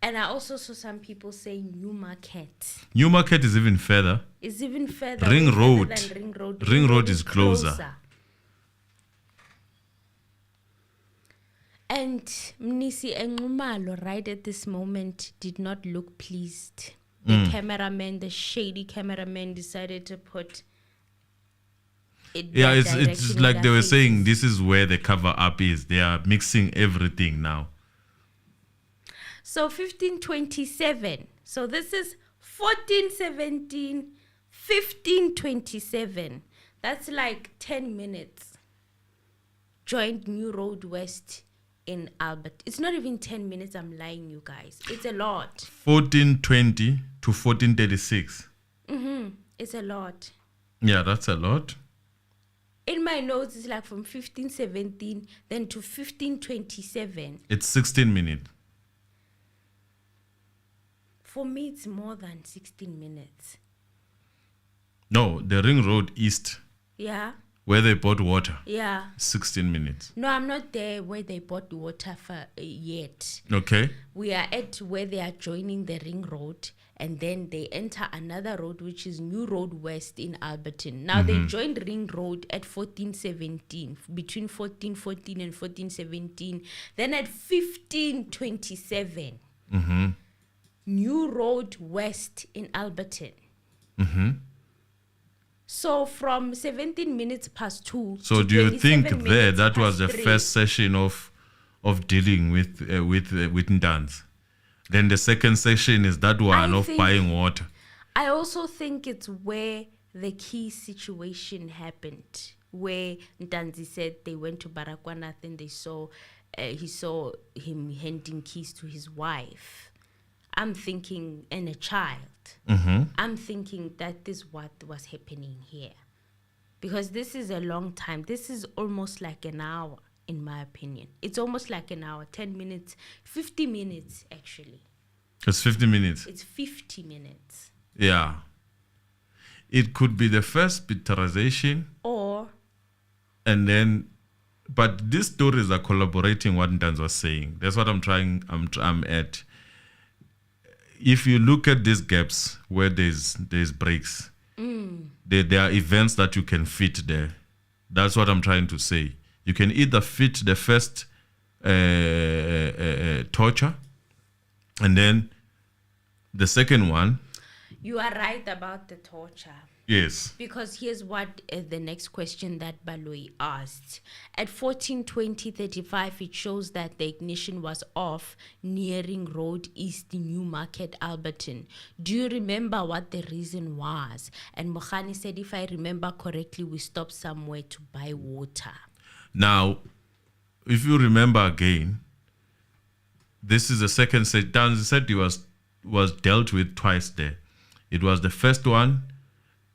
And I also saw some people saying Newmarket. Newmarket is even further. It's even further. Ring Road. Than Ring Road. Ring Road is closer. And Mnisi Ngumalo, right at this moment, did not look pleased. The cameraman, the shady cameraman, decided to put it. Yeah, it's like they were saying, this is where the cover up is. They are mixing everything now. So 15:27. So this is 14:17, 15:27. That's like 10 minutes. Joined New Road West in Albert. It's not even 10 minutes, I'm lying, you guys. It's a lot. 14:20 to 14:36. It's a lot. Yeah, that's a lot. In my notes, it's like from 15:17 then to 15:27. It's 16 minutes. For me, it's more than 16 minutes. No, the Ring Road East, Yeah? where they bought water, Yeah. 16 minutes. No, I'm not there where they bought water for yet. Okay. We are at where they are joining the Ring Road, and then they enter another road, which is New Road West in Alberton. Now they joined Ring Road at 14:17, between 14:14 and 14:17. Then at 15:27, New Road West in Alberton. So from 17 minutes past 2. So do you think 27 there minutes that was the past 3. first session of dealing with Ntanzi? Then the second session is that one of buying water. I also think it's where the key situation happened, where Ntanzi said they went to Baragwanath and they saw he saw him handing keys to his wife. I'm thinking, and a child, I'm thinking that is what was happening here. Because this is a long time. This is almost like an hour, in my opinion. It's almost like an hour, 10 minutes, 50 minutes, actually. It's 50 minutes. It's 50 minutes. Yeah. It could be the first picturization. Or... And then... But these stories are collaborating what Ntanzi was saying. That's what I'm at. If you look at these gaps where there's breaks, there are events that you can fit there. That's what I'm trying to say. You can either fit the first torture, and then the second one. You are right about the torture. Yes. Because here's what the next question that Baloyi asked. At 14:20:35, it shows that the ignition was off nearing Road East, Newmarket, Alberton. Do you remember what the reason was? And Mogane said, if I remember correctly, we stopped somewhere to buy water. Now, if you remember again, this is the second set. Ntanzi said he was dealt with twice there. It was the first one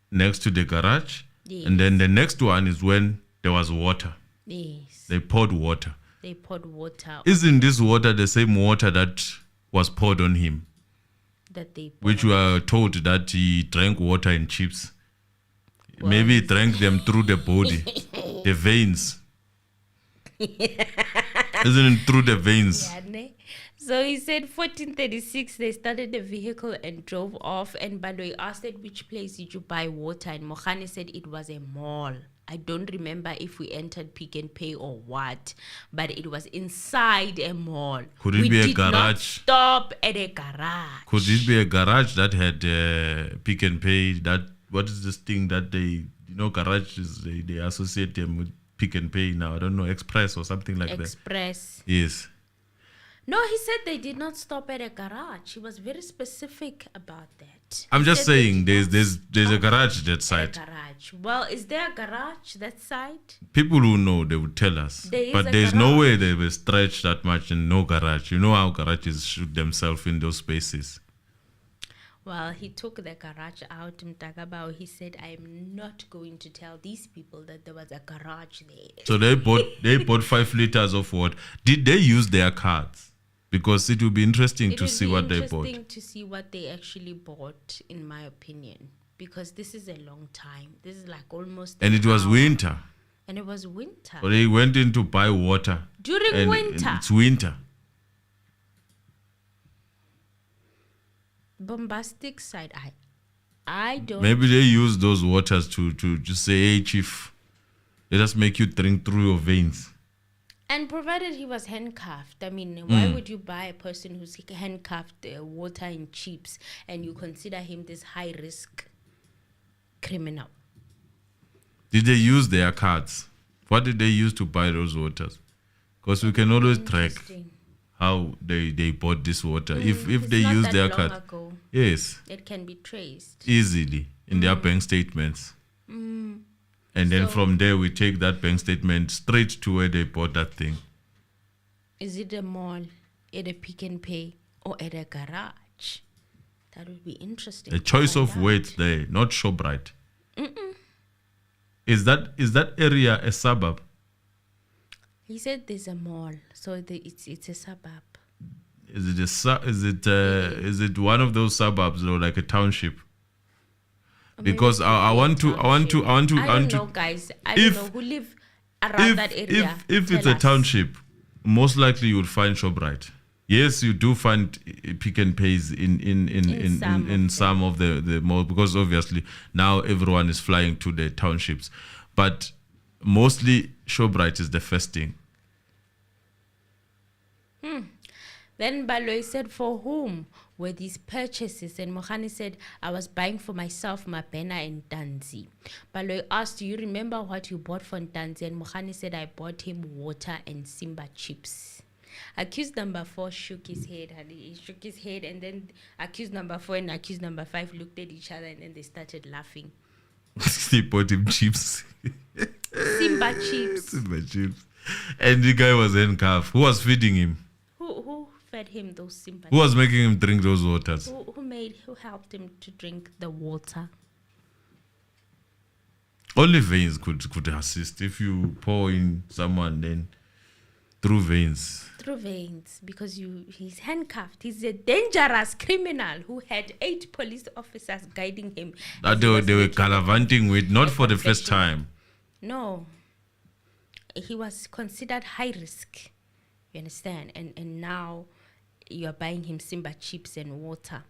next to the garage. Yes. And then the next one is when there was water. Yes. They poured water. They poured water. Isn't this water the same water that was poured on him? That they poured. Which we are told that he drank water in chips. Well, maybe he drank them through the body, the veins. Isn't it through the veins? Yeah, ne? So he said 14:36, they started the vehicle and drove off. And Baloyi asked at which place did you buy water? And Mogane said it was a mall. I don't remember if we entered Pick and Pay or what, but it was inside a mall. Could it be a garage? Not stop at a garage. Could it be a garage that had Pick and Pay? That what is this thing that garages they associate them with Pick and Pay now? I don't know, Express or something like that. Express. Yes. No, he said they did not stop at a garage. He was very specific about that. I'm He just said they saying did there's not a garage that stop at side. a garage. Well, is there a garage that side? People who know, they would tell us. There is But a there's no garage. way they will stretch that much and no garage. You know how garages shoot themselves in those spaces. Well, he took the garage out, Mtakabao. He said, I am not going to tell these people that there was a garage there. So they bought 5 liters of water. Did they use their cards? Because it will be interesting to see what they bought. It would be interesting to see what they actually bought, in my opinion. Because this is a long time. This is like almost And an it was hour. winter. And it was winter. So they went in to buy water. During And winter. it's winter. Bombastic side. I don't. Maybe they use those waters to just say, hey, chief, let us make you drink through your veins. And provided he was handcuffed, I mean, why would you buy a person who's handcuffed water in chips and you consider him this high risk criminal? Did they use their cards? What did they use to buy those waters? Because we can always track Interesting. how they bought this water. If It's they not use that their long card, ago. yes, It can be traced. easily in their bank statements. And then So- from there, we take that bank statement straight to where they bought that thing. Is it a mall, at a Pick and Pay, or at a garage? That would be interesting. A to choice find of out. words there, not ShopRite. Is that area a suburb? He said there's a mall, so it's a suburb. Is it one of those suburbs or like a township? Maybe Because it I could want be a to I want don't to know, guys. I don't know who live around that area. If it's Tell a us. township, most likely you would find ShopRite. Yes, you do find Pick and Pays in some of the malls, because obviously now everyone is flying to the townships, but mostly ShopRite is the first thing. Then Baloyi said, for whom were these purchases? And Mogane said, I was buying for myself, Mabena and Ntanzi. Baloyi asked, do you remember what you bought for Ntanzi? And Mogane said, I bought him water and Simba chips. Accused number 4 shook his head. He shook his head, and then accused number 4 and accused number 5 looked at each other, and then they started laughing. They bought him chips. Simba chips. Simba chips. And the guy was handcuffed. Who was feeding him? Who fed him those Simba? Who was making him drink those waters? Who helped him to drink the water? Only Veiws could assist. If you pour in someone, then through Veiws. Through Veiws, because he's handcuffed. He's a dangerous criminal who had 8 police officers guiding him. That they were gallivanting with, not for the first time. No. He was considered high risk. You understand? And now you're buying him Simba chips and water.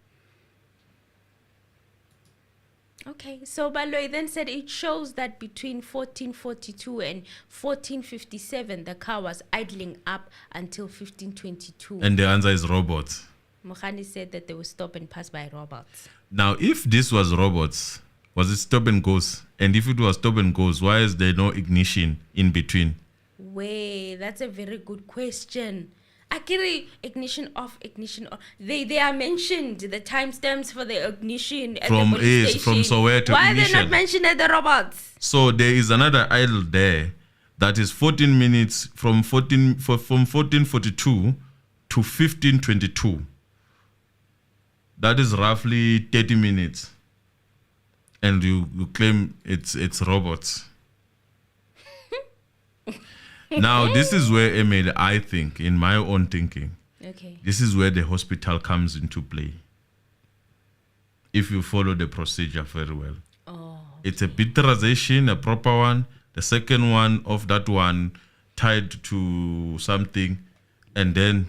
Okay, so Baloyi then said it shows that between 1442 and 1457, the car was idling up until 1522. And the answer is robots. Mogane said that they were stop and pass by robots. Now, if this was robots, was it stop and goes? And if it was stop and goes, why is there no ignition in between? Wait, that's a very good question. Akiri, ignition off, ignition on. They are mentioned, the timestamps for the ignition at From the police is from station. Soweto to Why ignition. are they not mentioned at the robots? So there is another idle there that is 14 minutes from 1442 to 1522. That is roughly 30 minutes. And you claim it's robots. Now, this is where, Emil, I think, in my own thinking, Okay. this is where the hospital comes into play. If you follow the procedure very well. Oh. It's a bitterization, a proper one. The second one of that one tied to something. And then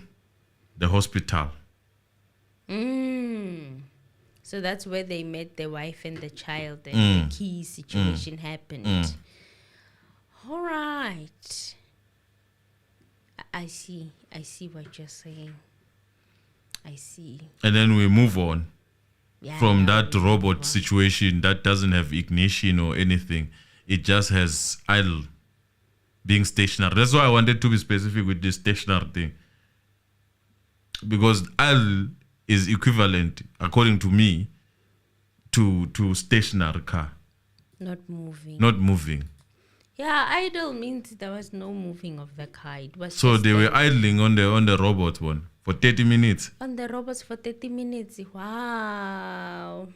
the hospital. So that's where they met the wife and the child and the key situation happened. All right. I see what you're saying. I see. And then we move on from Yeah, that robot situation that doesn't have ignition or anything. It just has idle, being stationary. That's why I wanted to be specific with this stationary thing. Because idle is equivalent, according to me, to stationary car. Not moving. Not moving. Yeah, idle means there was no moving of the car. It was So just they were there. idling on the robot one for 30 minutes. On the robots for 30 minutes. Wow.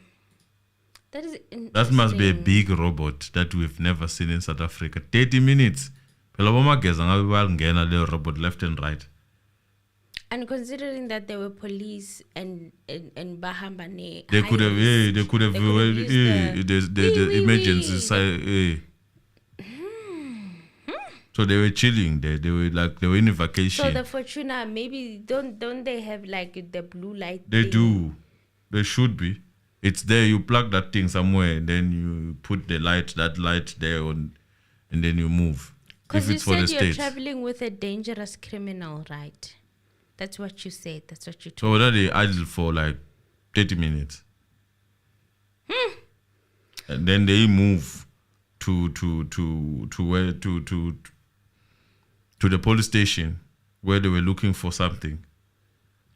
That is interesting. That must be a big robot that we've never seen in South Africa. 30 minutes. Phela bomageza ngabe bayangena le robot left and right. And considering that there were police and Bahamba ne, They could have used the emergency side. So they were chilling there. They were in vacation. So the Fortuna, maybe don't they have like the blue light? They thing? do. They should be. It's there. You plug that thing somewhere, and then you put that light there on, and then you move. Because If you it's for the said you're States. traveling with a dangerous criminal, right? That's what you said. That's what you told. So that they idle for like 30 minutes. And then they move to where to the police station where they were looking for something.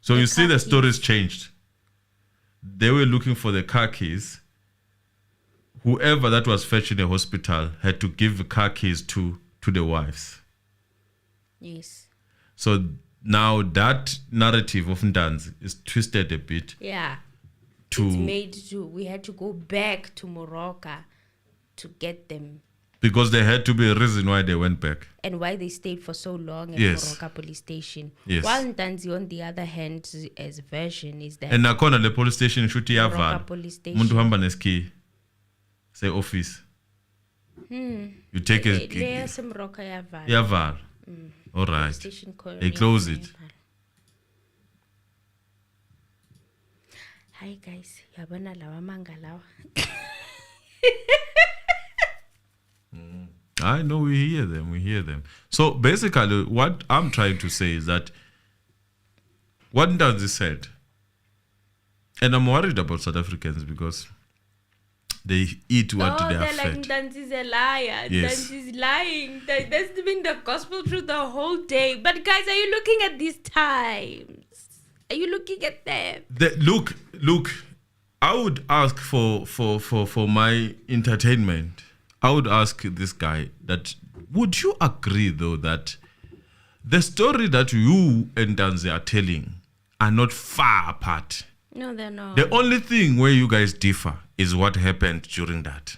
So you see car the keys. stories changed. They were looking for the car keys. Whoever that was fetching the hospital had to give the car keys to the wives. Yes. So now that narrative of Ntanzi is twisted a bit Yeah. to It's made to. We had to go back to Morocco to get them, because there had to be a reason why they went back. and why they stayed for so long at Yes. Morocco police station. Yes. While Ntanzi, on the other hand, as version is that And nakhona le police station shuthi Morocco yavala. police station. Umuntu hamba neski. Say office. You take There a some Morocco yavala. yavala. All right. Station called They close it. yavala. Hi guys, yabona lawa manga lawa. I know we hear them. So basically what I'm trying to say is that what Ntanzi said, and I'm worried about South Africans because they eat what they are they're like, fed. Ntanzi's a liar. Yes. Ntanzi's lying. That's been the gospel truth the whole day. But guys, are you looking at these times? Are you looking at them? Look, I would ask for my entertainment. I would ask this guy that, would you agree though that the story that you and Ntanzi are telling are not far apart. No, they're not. The only thing where you guys differ is what happened during that.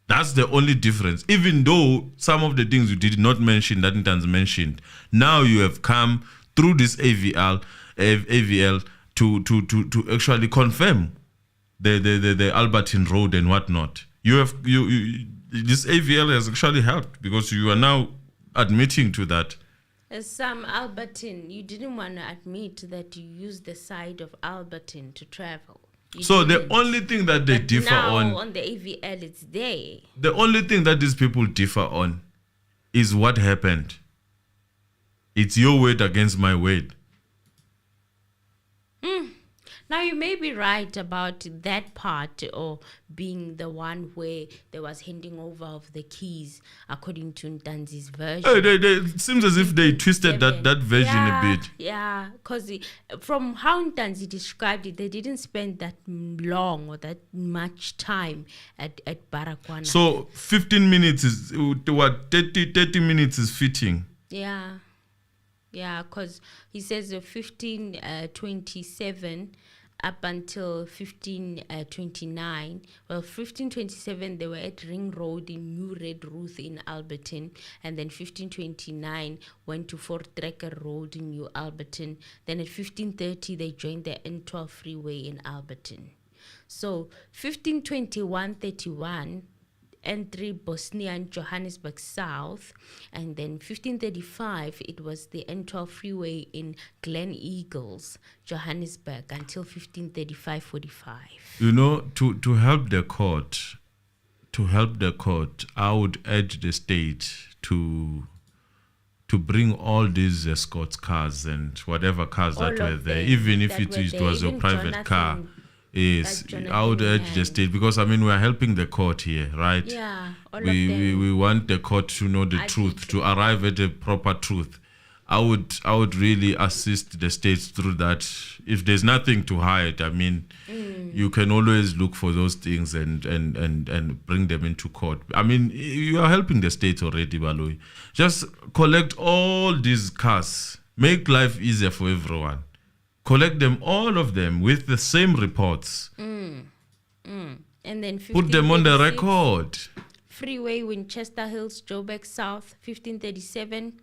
That's the only difference. Even though some of the things you did not mention that Ntanzi mentioned, now you have come through this AVL to actually confirm the Albertine Road and whatnot. This AVL has actually helped because you are now admitting to that. Sam Albertine, you didn't want to admit that you used the side of Albertine to travel. So the only thing that they differ now, on the AVL, it's there. The only thing that these people differ on is what happened. It's your word against my word. Now, you may be right about that part, or being the one where there was handing over of the keys, according to Ntanzi's version. It seems as if they twisted that version a bit. Yeah, because from how Ntanzi described it, they didn't spend that long or that much time at Baragwana. So 15 minutes is, 30 minutes is fitting. Yeah. Yeah, because he says 15:27 up until 15:29. Well, 15:27 they were at Ring Road in New Red Ruth in Alberton, and then 15:29 went to Fort Trekker Road in New Alberton. Then at 15:30 they joined the N12 freeway in Alberton. So 15:21:31. Entry Bosnia and Johannesburg South, and then 15:35 it was the N12 freeway in Glen Eagles, Johannesburg, until 15:35:45. You know, to help the court, I would urge the state to bring all these escort cars and whatever cars All that were of there, them even if that it were there, was a even private car. Jonathan. Yes, Like I would urge the Jonathan state, because I mean we're helping the court here, right? Yeah, all we, of them. we want the court to know the truth, to arrive at a proper truth. I would really assist the states through that. If there's nothing to hide, I mean, you can always look for those things and bring them into court. I mean, you are helping the state already, Baloyi. Just collect all these cars. Make life easier for everyone. Collect them, all of them, with the same reports. And then Put them on the 15:36, record. Freeway Winchester Hills, Joburg South, 15:37.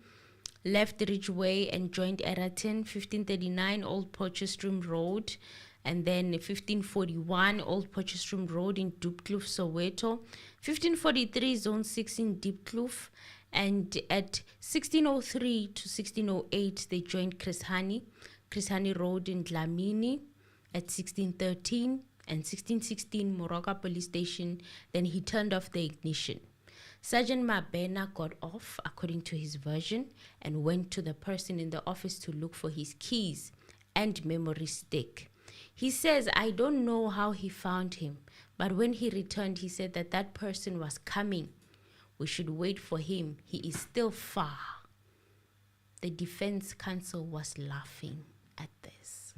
Left Ridgeway and joined Eraton, 15:39 Old Potchefstroom Road, and then 15:41 Old Potchefstroom Road in Diepkloof, Soweto, 15:43 Zone 6 in Diepkloof, and at 16:03 to 16:08 they joined Chris Hani Road in Dlamini at 16:13, and 16:16 Moroka Police Station. Then he turned off the ignition. Sergeant Mabena got off, according to his version, and went to the person in the office to look for his keys and memory stick. He says, I don't know how he found him, but when he returned, he said that person was coming. We should wait for him. He is still far. The defense counsel was laughing at this.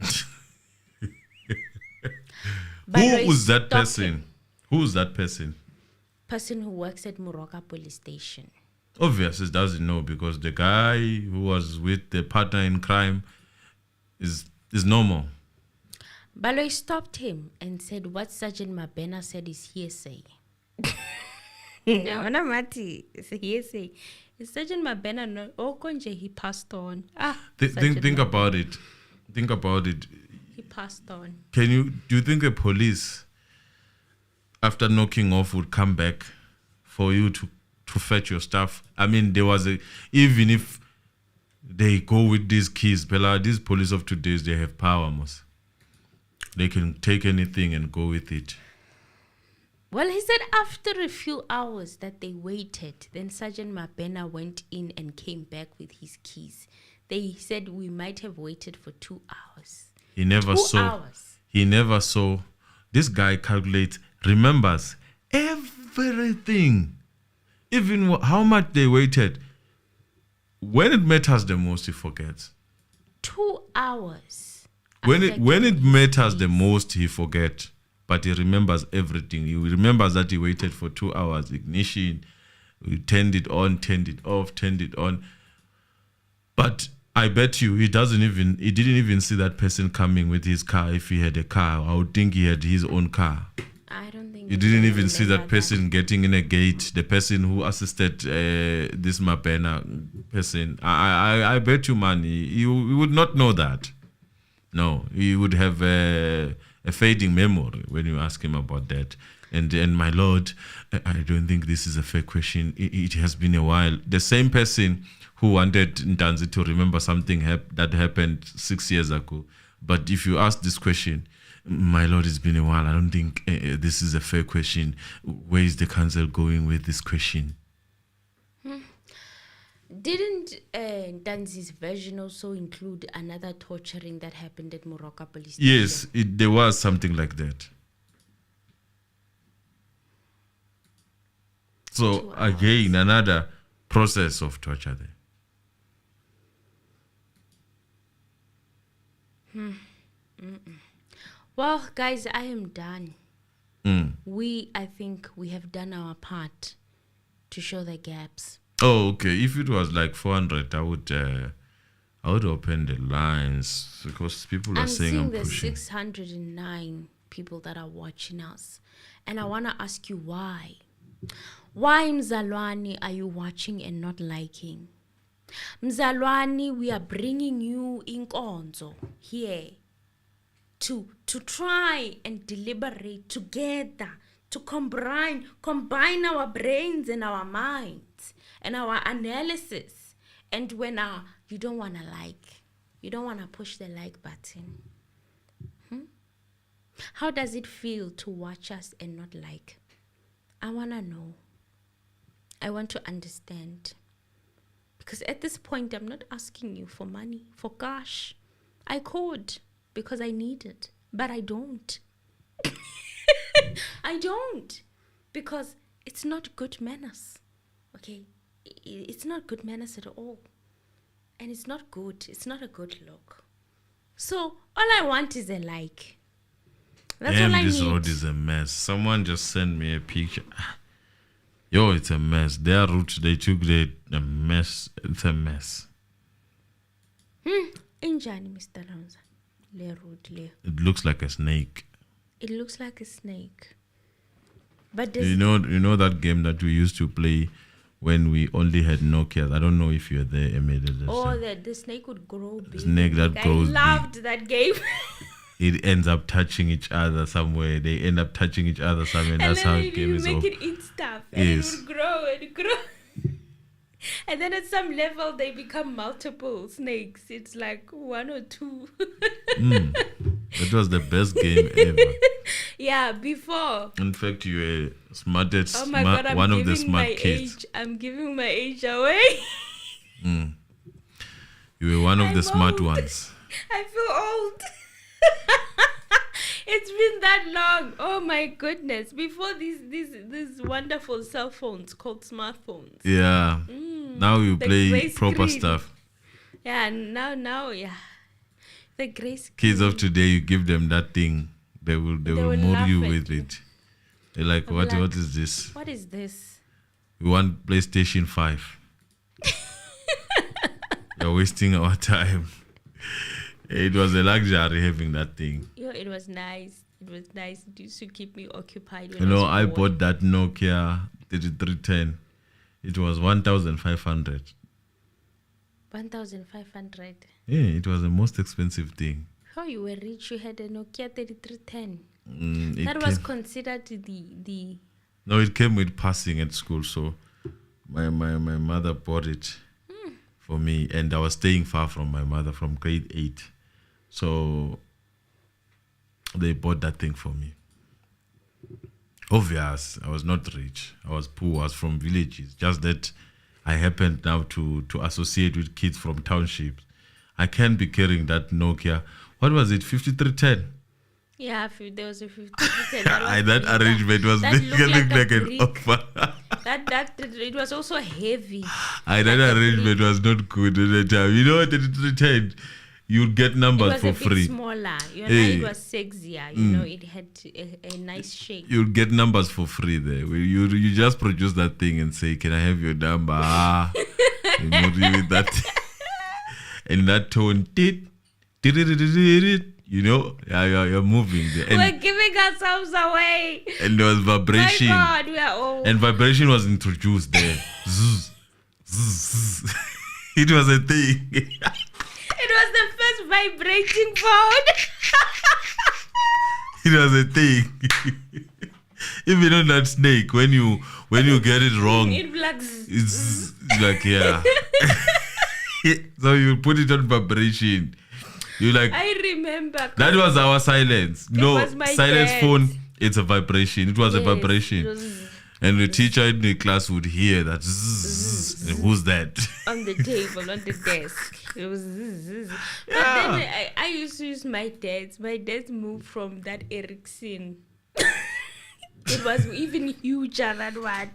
Who was that person? Who is that person? Person who works at Moroka Police Station. Obviously, it doesn't know, because the guy who was with the partner in crime is normal. Baloyi stopped him and said, what Sergeant Mabena said is hearsay. No, Mati, it's a hearsay. Is Sergeant Mabena no? Oh, Konje, he passed on. Think about it. Think about it. He passed on. Do you think the police, after knocking off, would come back for you to fetch your stuff? I mean, even if they go with these keys, Bella, these police of today, they have power, most. They can take anything and go with it. Well, he said after a few hours that they waited, then Sergeant Mabena went in and came back with his keys. They said we might have waited for 2 hours. He never saw. This guy calculates, remembers everything. Even how much they waited. When it matters the most, he forgets. 2 hours. When it matters the most, he forgets. But he remembers everything. He remembers that he waited for 2 hours. Ignition, we turned it on, turned it off, turned it on. But I bet you he didn't even see that person coming with his car. If he had a car, I would think he had his own car. I don't think You didn't even see that person getting in a gate. The person who assisted this Mapena person. I bet you money. You would not know that. No, he would have a fading memory when you ask him about that. And my lord, I don't think this is a fair question. It has been a while. The same person who wanted Ntanzi to remember something that happened 6 years ago. But if you ask this question, my lord, it's been a while. I don't think this is a fair question. Where is the council going with this question? Didn't Ntanzi's version also include another torturing that happened at Moroka police station? Yes, there was something like that. So again, another process of torture there. Well, guys, I am done. I think we have done our part to show the gaps. Oh, okay. If it was like 400, I would open the lines because people are saying I'm there's pushing. 609 people that are watching us, and I want to ask you why. Why, Mzalwani, are you watching and not liking? Mzalwani, we are bringing you inkonzo here to try and deliberate together, to combine our brains and our minds and our analysis. And when you don't want to like, you don't want to push the like button. How does it feel to watch us and not like? I want to know. I want to understand. Because at this point, I'm not asking you for money, for cash. I could because I need it, but I don't. I don't, because it's not good manners. Okay? It's not good manners at all. And it's not good. It's not a good look. So all I want is a like. That's all I This need. road is a mess. Someone just sent me a picture. Yo, it's a mess. Their route they took, a mess. It's a mess. Injani, Mr. Lanza. Le road le. It looks like a snake. It looks like a snake. But You know that game that we used to play when we only had Nokia. I don't know if you're there, Emily. The snake would grow big. Snake that grows I loved that game. It ends up touching each other somewhere. They end up touching each other somewhere. And that's how the game is make over. it eat stuff. And Yes. it would grow and grow. And then at some level, they become multiple snakes. It's like one or two. That was the best game ever. Yeah, before. In fact, you were smartest, Oh my God, I'm one of giving the smart my kids. age. I'm giving my age away. You were one of the I'm smart old. ones. I feel old. It's been that long. Oh my goodness. Before these wonderful cell phones called smartphones. Yeah. Now you The play grey proper screen. stuff. Yeah, now, yeah. The grace. Kids of today, you give them that thing, they will will moor laugh you at with you. it. They're like, They'll be what like, is this? What is this? We want PlayStation 5. You're wasting our time. It was a luxury having that thing. Yo, it was nice. It was nice. It used to keep me occupied. You know, I bought that Nokia 3310. It was 1,500. 1,500. Yeah, it was the most expensive thing. How you were rich? You had a Nokia 3310. It That was came- considered the. No, it came with passing at school, so my mother bought it for me, and I was staying far from my mother from grade 8. So they bought that thing for me. Obvious, I was not rich. I was poor. I was from villages. Just that I happened now to associate with kids from townships. I can't be carrying that Nokia. What was it? 5310. Yeah, there was a 50%. That arrangement was That making looked it look like like a an brick. offer. that it was also heavy. That arrangement was not good at the time. You know what? At the time, you'd get It numbers was for a bit free. smaller. Hey. It was sexier. You know, it had a nice shape. You'd get numbers for free there. You just produce that thing and say, "Can I have your number?" You mood you with that. and that tone, you know, you're moving there. And, we're giving ourselves away. And there was vibration. My God, we are all. And vibration was introduced there. Zzz, zzz, zzz. It was a thing. It was the first vibrating phone. It was a thing. Even on that snake, when you get it wrong, it's like, yeah. So you put it on vibration. You like. I remember. That was our silence. It No, was my silence dad. phone. It's a vibration. It was a vibration. It was And the teacher in the class would hear that. Zzz, and who's that? on the table, on the desk. It was. But Yeah. then I used to use my dad's. My dad's moved from that Ericsson. It was even huger than one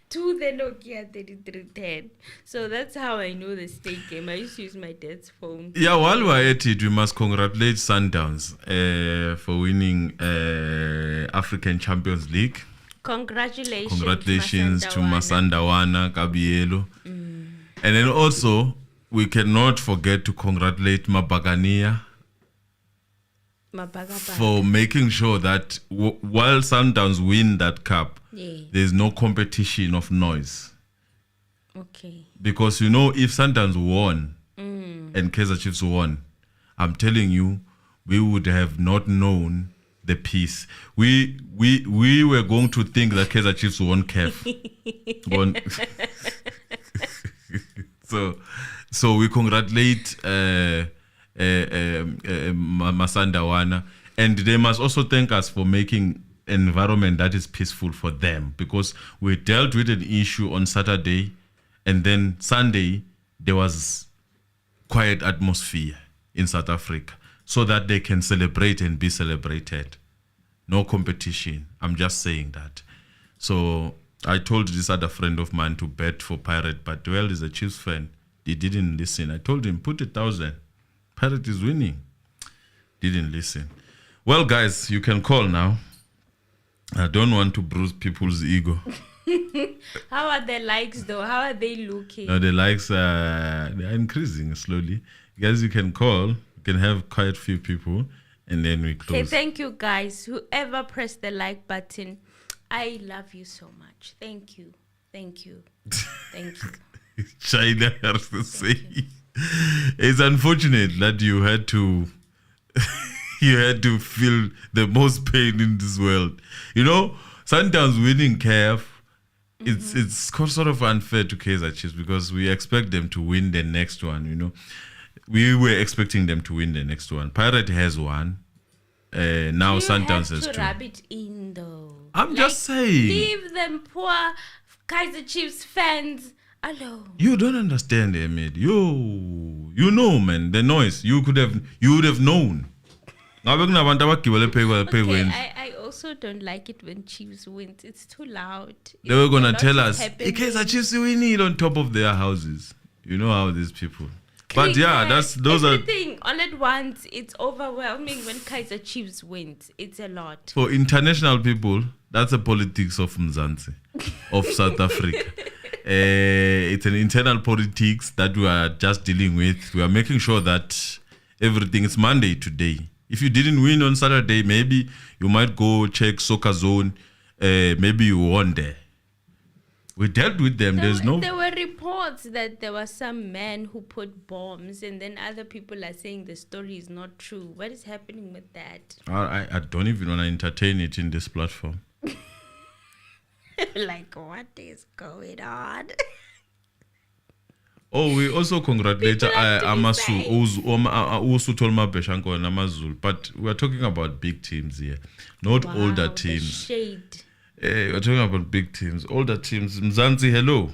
to the Nokia 3310. So that's how I know the state game. I used to use my dad's phone. Yeah, while we're at it, we must congratulate Sundowns for winning African Champions League. Congratulations to Masandawana, Kabielo. And then also, we cannot forget to congratulate Mabagania for making sure that while Sundowns win that cup, there's no competition of noise. Okay. Because, you know, if Sundowns won and Kaizer Chiefs won, I'm telling you, we would have not known the peace. We were going to think that Kaizer Chiefs won CAF. So we congratulate Masandawana, and they must also thank us for making an environment that is peaceful for them, because we dealt with an issue on Saturday, and then Sunday there was quiet atmosphere in South Africa so that they can celebrate and be celebrated. No competition. I'm just saying that. So I told this other friend of mine to bet for Pirate, but well, he's a Chiefs fan. He didn't listen. I told him, put 1,000. Pirate is winning. Didn't listen. Well, guys, you can call now. I don't want to bruise people's ego. How are the likes though? How are they looking? No, the likes they're increasing slowly. Guys, you can call. You can have quite a few people, and then we close. Okay, thank you guys. Whoever pressed the like button, I love you so much. Thank you. Thank you. Thank you. China has to say. It's unfortunate that you had to feel the most pain in this world. You know, sometimes winning CAF, it's sort of unfair to Kaizer Chiefs because we expect them to win the next one. You know, we were expecting them to win the next one. Pirate has one. Now Sundowns has two. Rub it in though. I'm just saying. Leave them poor Kaizer Chiefs fans alone. You don't understand, Ahmed. You know, man, the noise. You would have known. Okay, I also don't like it when Chiefs wins. It's too loud. They were gonna tell us, in case the Chiefs win on top of their houses. You know how these people. But yeah, those are everything all at once. It's overwhelming when Kaizer Chiefs wins. It's a lot. For international people. That's the politics of Ntanzi, of South Africa. It's an internal politics that we are just dealing with. We are making sure that everything is Monday today. If you didn't win on Saturday, maybe you might go check Soccer Zone. Maybe you won there. We dealt with them. There were reports that there was some man who put bombs, and then other people are saying the story is not true. What is happening with that? I don't even want to entertain it in this platform. Like, what is going on? Oh, we also congratulate Amasu, also told my Beshanko and Amazul, but we're talking about big teams here, not older teams. Shade. We're talking about big teams, older teams. Ntanzi, hello.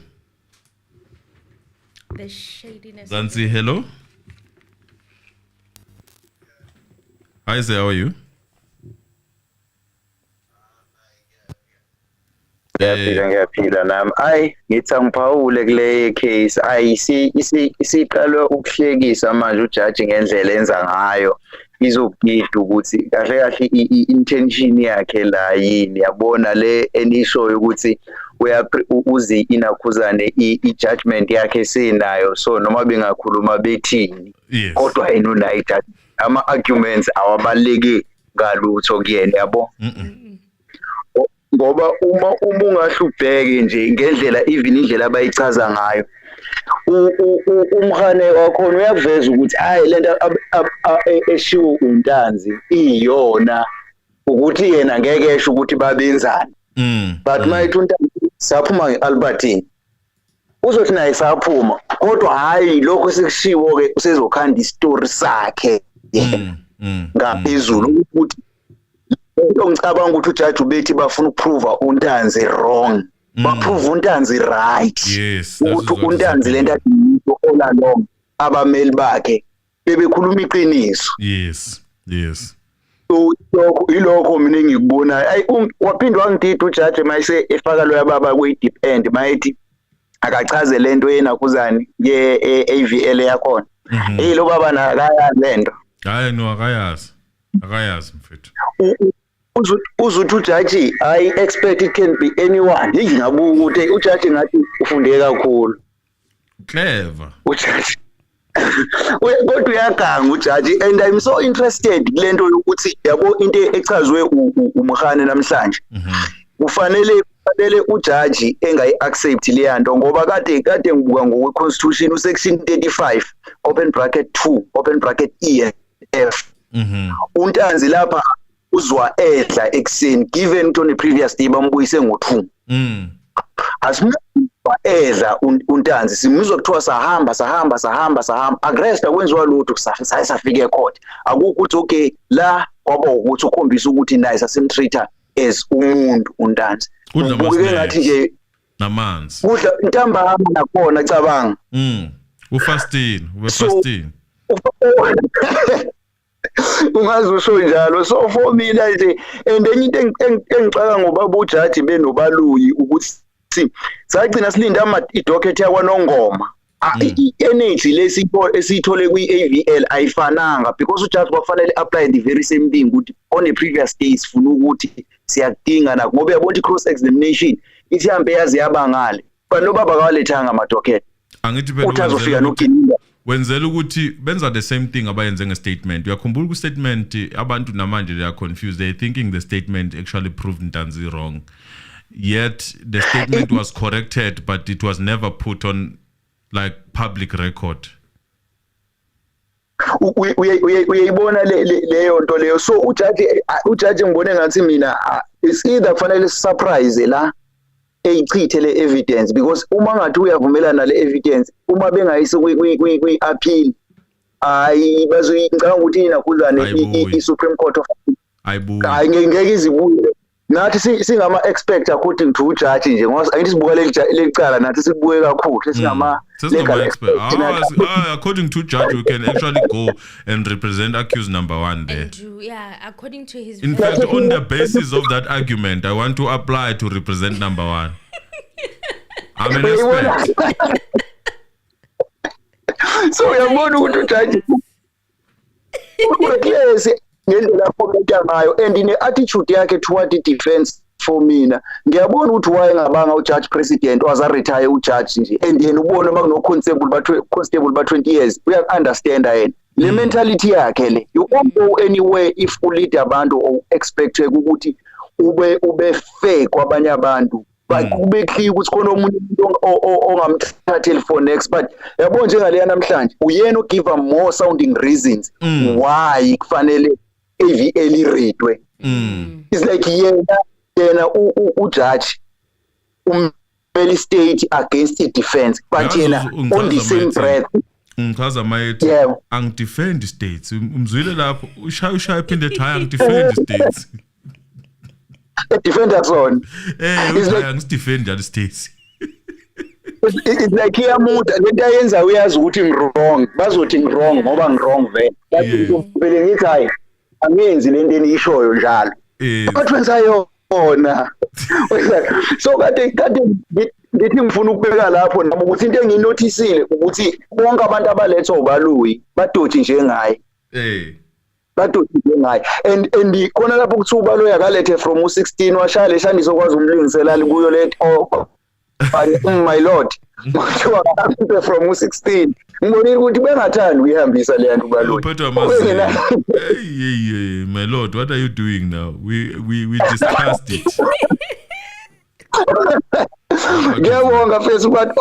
The shadiness. Ntanzi, hello. Hi, sir, how are you? Ngiyaphila nami ngithi angiphawule kule case isiqalwe ukuhlekisa manje ujaji ngendlela enza ngayo izokugida ukuthi kahle kahle intention yakhe la yini yabona le enisho ukuthi uzi inakhuzane i-judgment yakhe sinayo so noma bengakhuluma bethini kodwa yena unayo ama arguments awabaleki ngalutho kuyena yabo ngoba uma ungahlubheke nje ngendlela even indlela abayichaza ngayo umhane wakho uyaveza ukuthi hayi lento eshiwo uNtanzi iyona ukuthi yena ngeke esho ukuthi babenzani but mayithi uNtanzi saphuma ngeAlbertine uzothi naye saphuma kodwa hayi lokho sekushiwo ke usezokhanda istory sakhe ngaphezulu ukuthi ngicabanga ukuthi uJudge ubethi bafuna ukuprove uNtanzi wrong baprove uNtanzi right ukuthi uNtanzi lento all along abameli bakhe bebekhuluma iqiniso yes so ilokho mina ngikubona ayi waphindwa wangidida uJudge mayise efaka lo yababa kwi-deep end mayithi akachaze lento yena kuzani ye-AVL yakhona lo baba nakayazi lento hayi no akayazi mfethu uzuthi uJudge I expect it can be anyone ngingabuka ukuthi uJudge ngathi ufunde kakhulu clever uJudge kodwa uyaganga uJudge and I'm so interested kulento ukuthi yabo into echazwe umhane namhlanje kufanele uJudge engayi-accept leyanto ngoba kade ngibuka ngokwe constitution usection 35 open bracket 2 open bracket E F uNtanzi lapha uzwa edla ekseni given ukuthi on the previous day bambuyise ngo2 asimuzwa edla uNtanzi simuzwa kuthiwa sahamba agresta kwenziwa lutho safike ecourt akukho ukuthi okay la kwaba ukuthi ukhombisa ukuthi naye sasimtreater as umuntu uNtanzi kubuke ngathi nje namanzi kudla intambama nakhona cabanga ufasting ungazi usho njalo so for mina nje and enye into engicaka ngoba uJudge benobaluyi ukuthi sagcina silinda idocket yakwaNongoma i-energy lesiyithole kwi-AVL ayifananga because uJudge kwafanele apply the very same thing ukuthi on the previous days funa ukuthi siyadinga nakho ngoba yabona i-cross examination ihambe yazi yabangale bano baba kwalethanga amadocket angithi phela uthazofika nokinga wenzela ukuthi benza the same thing abayenze nge-statement uyakhumbula ku-statement abantu namanje they are confused they thinking the statement actually proved Ntanzi wrong yet the statement was corrected but it was never put on like public record uyayibona leyo nto leyo so uJudge ngibone ngathi mina is either kufanele surprise la eyichithe le evidence because uma ngathi uyavumelana le evidence uma bengayise kwi-appeal hayi bazoyicanga ukuthi inakhuzane i-Supreme Court of hayi ngeke izibuye nathi singama expect according to uJudge nje ngoba angithi sibuka lecala nathi sibuye kakhulu singama legal expert according to Judge we can actually go and represent accused number 1 there according to his in fact on the basis of that argument I want to apply to represent number 1 I'm an expert so uyabona ukuthi uJudge uklese ngendlela formula ngayo and in attitude yakhe toward the defense for mina ngiyabona ukuthi wayengabanga uJudge president waza retire uJudge nje and yena ubona makuno constable ba 20 years uya understand yena le mentality yakhe le you can't go anywhere if you lead abantu or expect ukuthi ube fair kwabanye abantu but kube clear ukuthi khona umuntu ongamthatheli for next but yabona njengaleya namhlanje uyena give more sounding reasons why kufanele AVL iredwe it's like yena uJudge umeli state against the defense but yena on the same breath ngichaza mayithi angidefend states umzwile lapho ushaya phinde ethi angidefend states defend that one angidefend the states it's like yamuda lento ayenza uyazi ukuthi ngwrong bazothi ngwrong ngoba ngwrong vele ngithi hayi angenzi lento eniyishoyo njalo but wenza yona so kade ngithi ngifuna ukubeka lapho nabo ukuthi into enginotisile ukuthi bonke abantu abalethwa ubaluyi badothi njengaye badodile ngayo and khona lapho kuthuba lo yakalethe from u16 washaya leshani sokwazi umlingiselali kuyo le my lord kuthiwa from u16 ngibonile ukuthi bengathandi uyihambisa le yantu baloyi hey my lord, what are you doing now? We discussed it. Ngiyabonga mfethu, but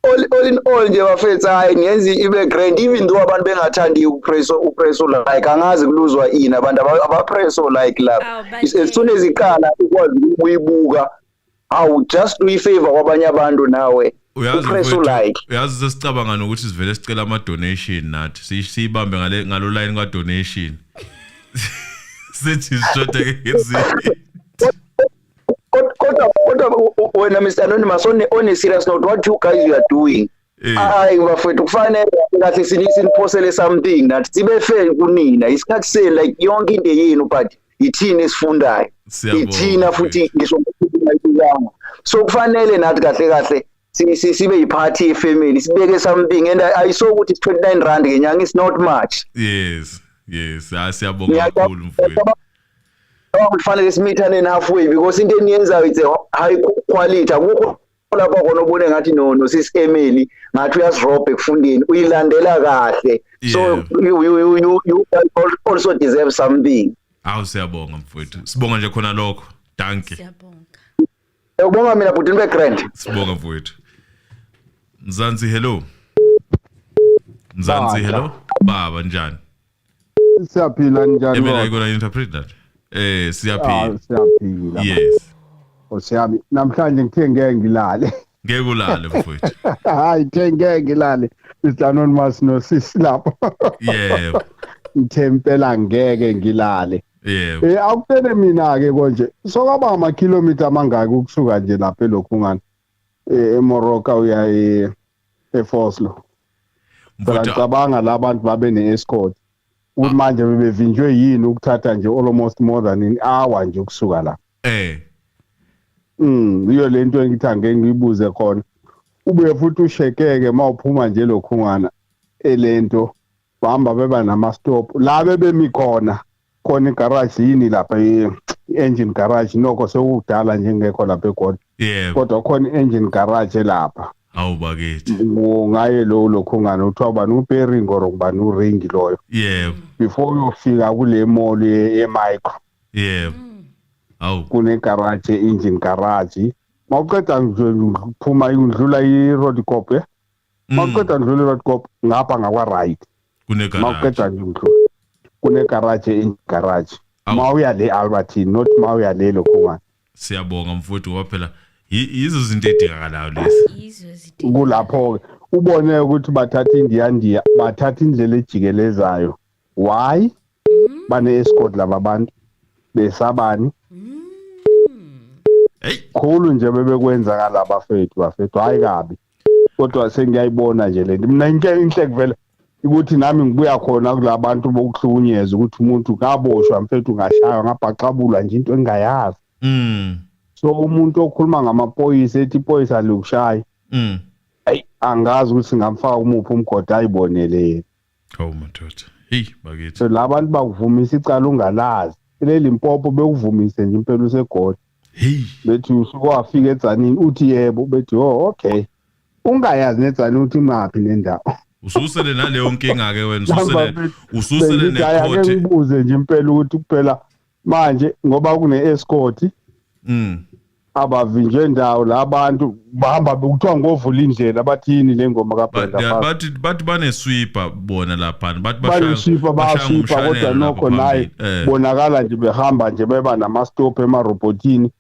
all in all nje bafethu hayi ngenzi ibe grand, even though abantu bengathandi upresso like angazi kuluzwa ini abantu abapresso like la as soon as iqala ukwazi ukuyibuka awu just do ifavor kwabanye abantu nawe upresso like uyazi sesicabanga nokuthi sivele sicela ama donation nathi siyibambe ngalo line kwa donation sithi shota ngezi when Mr. Anonymous on a serious note, what you guys are doing, I bafethu kufanele ngathi siniphosele something that sibe fair kunina. Isikhathi se like yonke into yenu but ithini esifundayo. Ithina futhi ngisho ukuthi so kufanele nathi kahle sibe yiphathi yefamily sibeke something, and I saw ukuthi 29 rand ngenyanga is not much. Yes siyabonga kakhulu mfowethu. Kufanele simithane halfway because into eniyenzayo it's a high quality. Akukho lapho khona ubone ngathi no sis Emily ngathi uyasirobhe ekufundeni uyilandela kahle, so you also deserve something. Siyabonga mfowethu, sibonga nje khona lokho. Danke. Siyabonga mina butini be grand. Sibonga mfowethu. Ntanzi hello. Ntanzi hello. Baba njani? Siyaphila njani? Emily, are you going to interpret that? Siyaphila. Siyaphila. Yes. Osiyami namhlanje ngithe ngeke ngilale. Ngeke ulale mfowethu. Hayi ngeke ngilale. Mr. Anonymous no sis lapho. Yebo. Ngithe impela ngeke ngilale. Yebo. Akutene mina ke konje. Sokwaba ama kilometer mangaki ukusuka nje lapha elokhungana. eMoroka uya eFoslo. Ngicabanga labantu babe neescort. Manje bebevinjwe yini ukuthatha nje almost more than an hour nje ukusuka la. Iyo lento engithi ngeke ngiyibuze khona. Ubuye futhi ushekeke mawuphuma nje lokhungana elento bahamba beba nama stop la bebemi khona igarage yini lapha engine garage nokho sekudala nje ngekho lapha eGoli. Kodwa khona engine garage lapha. Hawu bakithi. Ngaye lokhungana uthiwa bani uBering or ngubani uRing loyo. Before uyofika kule mall eMicro. Awu kune garage engine garage. Mawuqeda ngiphuma indlula iroad cop mawuqeda ndlula iroad cop ngapha ngakwa right. Kune garage. Mawuqeda ndlula kune garage engine garage. Mawuya le Albertine not mawuya le lokhungana. Siyabonga mfowethu waphela. Yizo izinto edingakalayo lezi. Yizo izinto. Kulapho ubone ukuthi bathatha India bathatha indlela ejikelezayo. Why? Bane escort laba bantu besabani. Hey. Khulu nje bebekwenza ngalabafethu hayi kabi. Kodwa sengiyayibona nje lento. Mina inhle kuvela ukuthi nami ngibuya khona kulabantu bokuhlukunyeza ukuthi umuntu kaboshwa mfethu ngashaywa ngabhaqabula nje into engayazi. So umuntu okhuluma ngamaphoyisa ethi iphoyisa lokushaya. Hey angazi ukuthi ngamfaka umuphi umgodi ayibonele yena. Hawu madoda. Hey bakithi. So labantu bakuvumisa icala ungalazi. Leli Mpopo bekuvumise nje impela useGoli. Hey bethi usuke wafika eTzanini uthi yebo bethi okay. Ungayazi neTzanini uthi mapi nendawo. Ususele naleyo nkinga ke wena ususele necourt. Ngibuze nje impela ukuthi kuphela manje ngoba kune escort abavinjwe ndawo labantu bahamba bekuthiwa ngovula indlela bathini le ngoma kaBrenda bathi bane sweeper bona lapha bathi bashaya kodwa nokho naye bonakala nje behamba nje beba nama stop emarobotini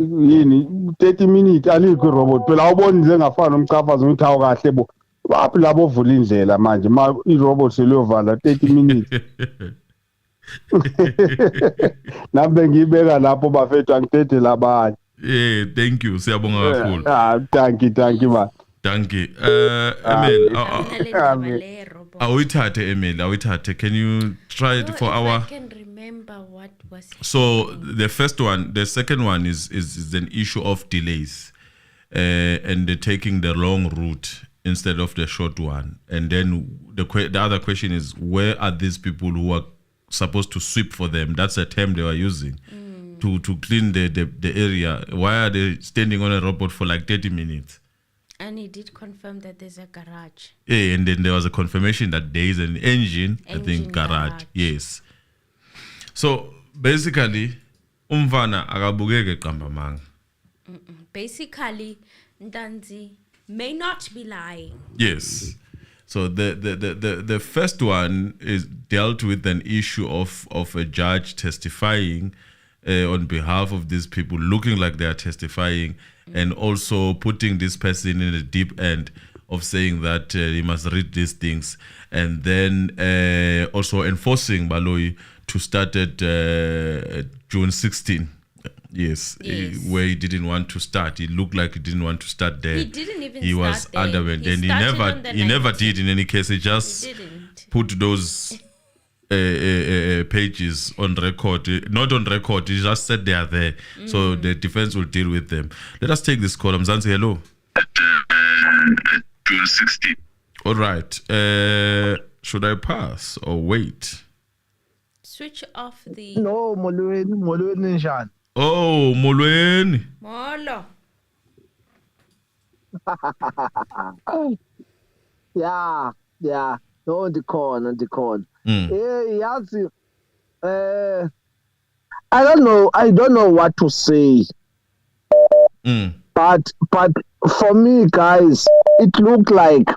yini 30 minutes alikho irobot phela awuboni njengafana nomchafazi ukuthi awu kahle bo baphi labo vula indlela manje irobot seliyovala 30 minutes. Nambe ngibeka lapho bafethu angithethe labanye. Thank you. Siyabonga kakhulu. Thank you man. Thank you. Emil, awuyithathe Emil, awuyithathe. Can you try it for our? I can remember what was it. So the second one is an issue of delays, and taking the long route instead of the short one. And then the other question is, where are these people who are supposed to sweep for them. That's the term they were using to clean the area. Why are they standing on a robot for like 30 minutes? And he did confirm that there's a garage. Yeah, and then there was a confirmation that there is an engine at the Engine garage. garage. Yes. So basically, umfana akabukeke qambamanga. Basically, Ntanzi may not be lying. Yes. So the first one is dealt with an issue of a judge testifying on behalf of these people, looking like they are testifying, and also putting this person in the deep end of saying that he must read these things, and then also enforcing Baloyi to start at June 16. Yes, where he didn't want to start. It looked like he didn't want to start there. He didn't even He was start there. underwent, He and started on the he never 19th. did in any case. He just Didn't. put those pages on record. Not on record, he just said they are there. So the defense will deal with them. Let us take this call. Ntanzi, hello. June 16. All right. Should I pass or wait? Switch off the No, molweni njani? Oh, Molweni. molo. Yeah. No, ndikhona. Yazi, I don't know what to say. But for me, guys, it looked like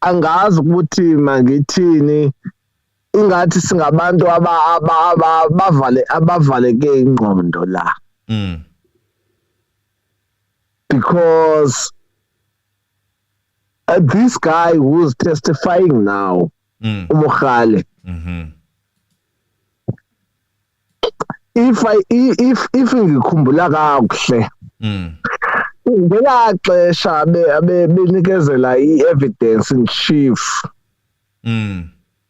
angazi ukuthi mangithini ingathi singabantu abavaleke ingqondo la. Because this guy who's testifying now, Umukhale, if ngikhumbula kakuhle, ngelaa xesha benikezela i-evidence in chief,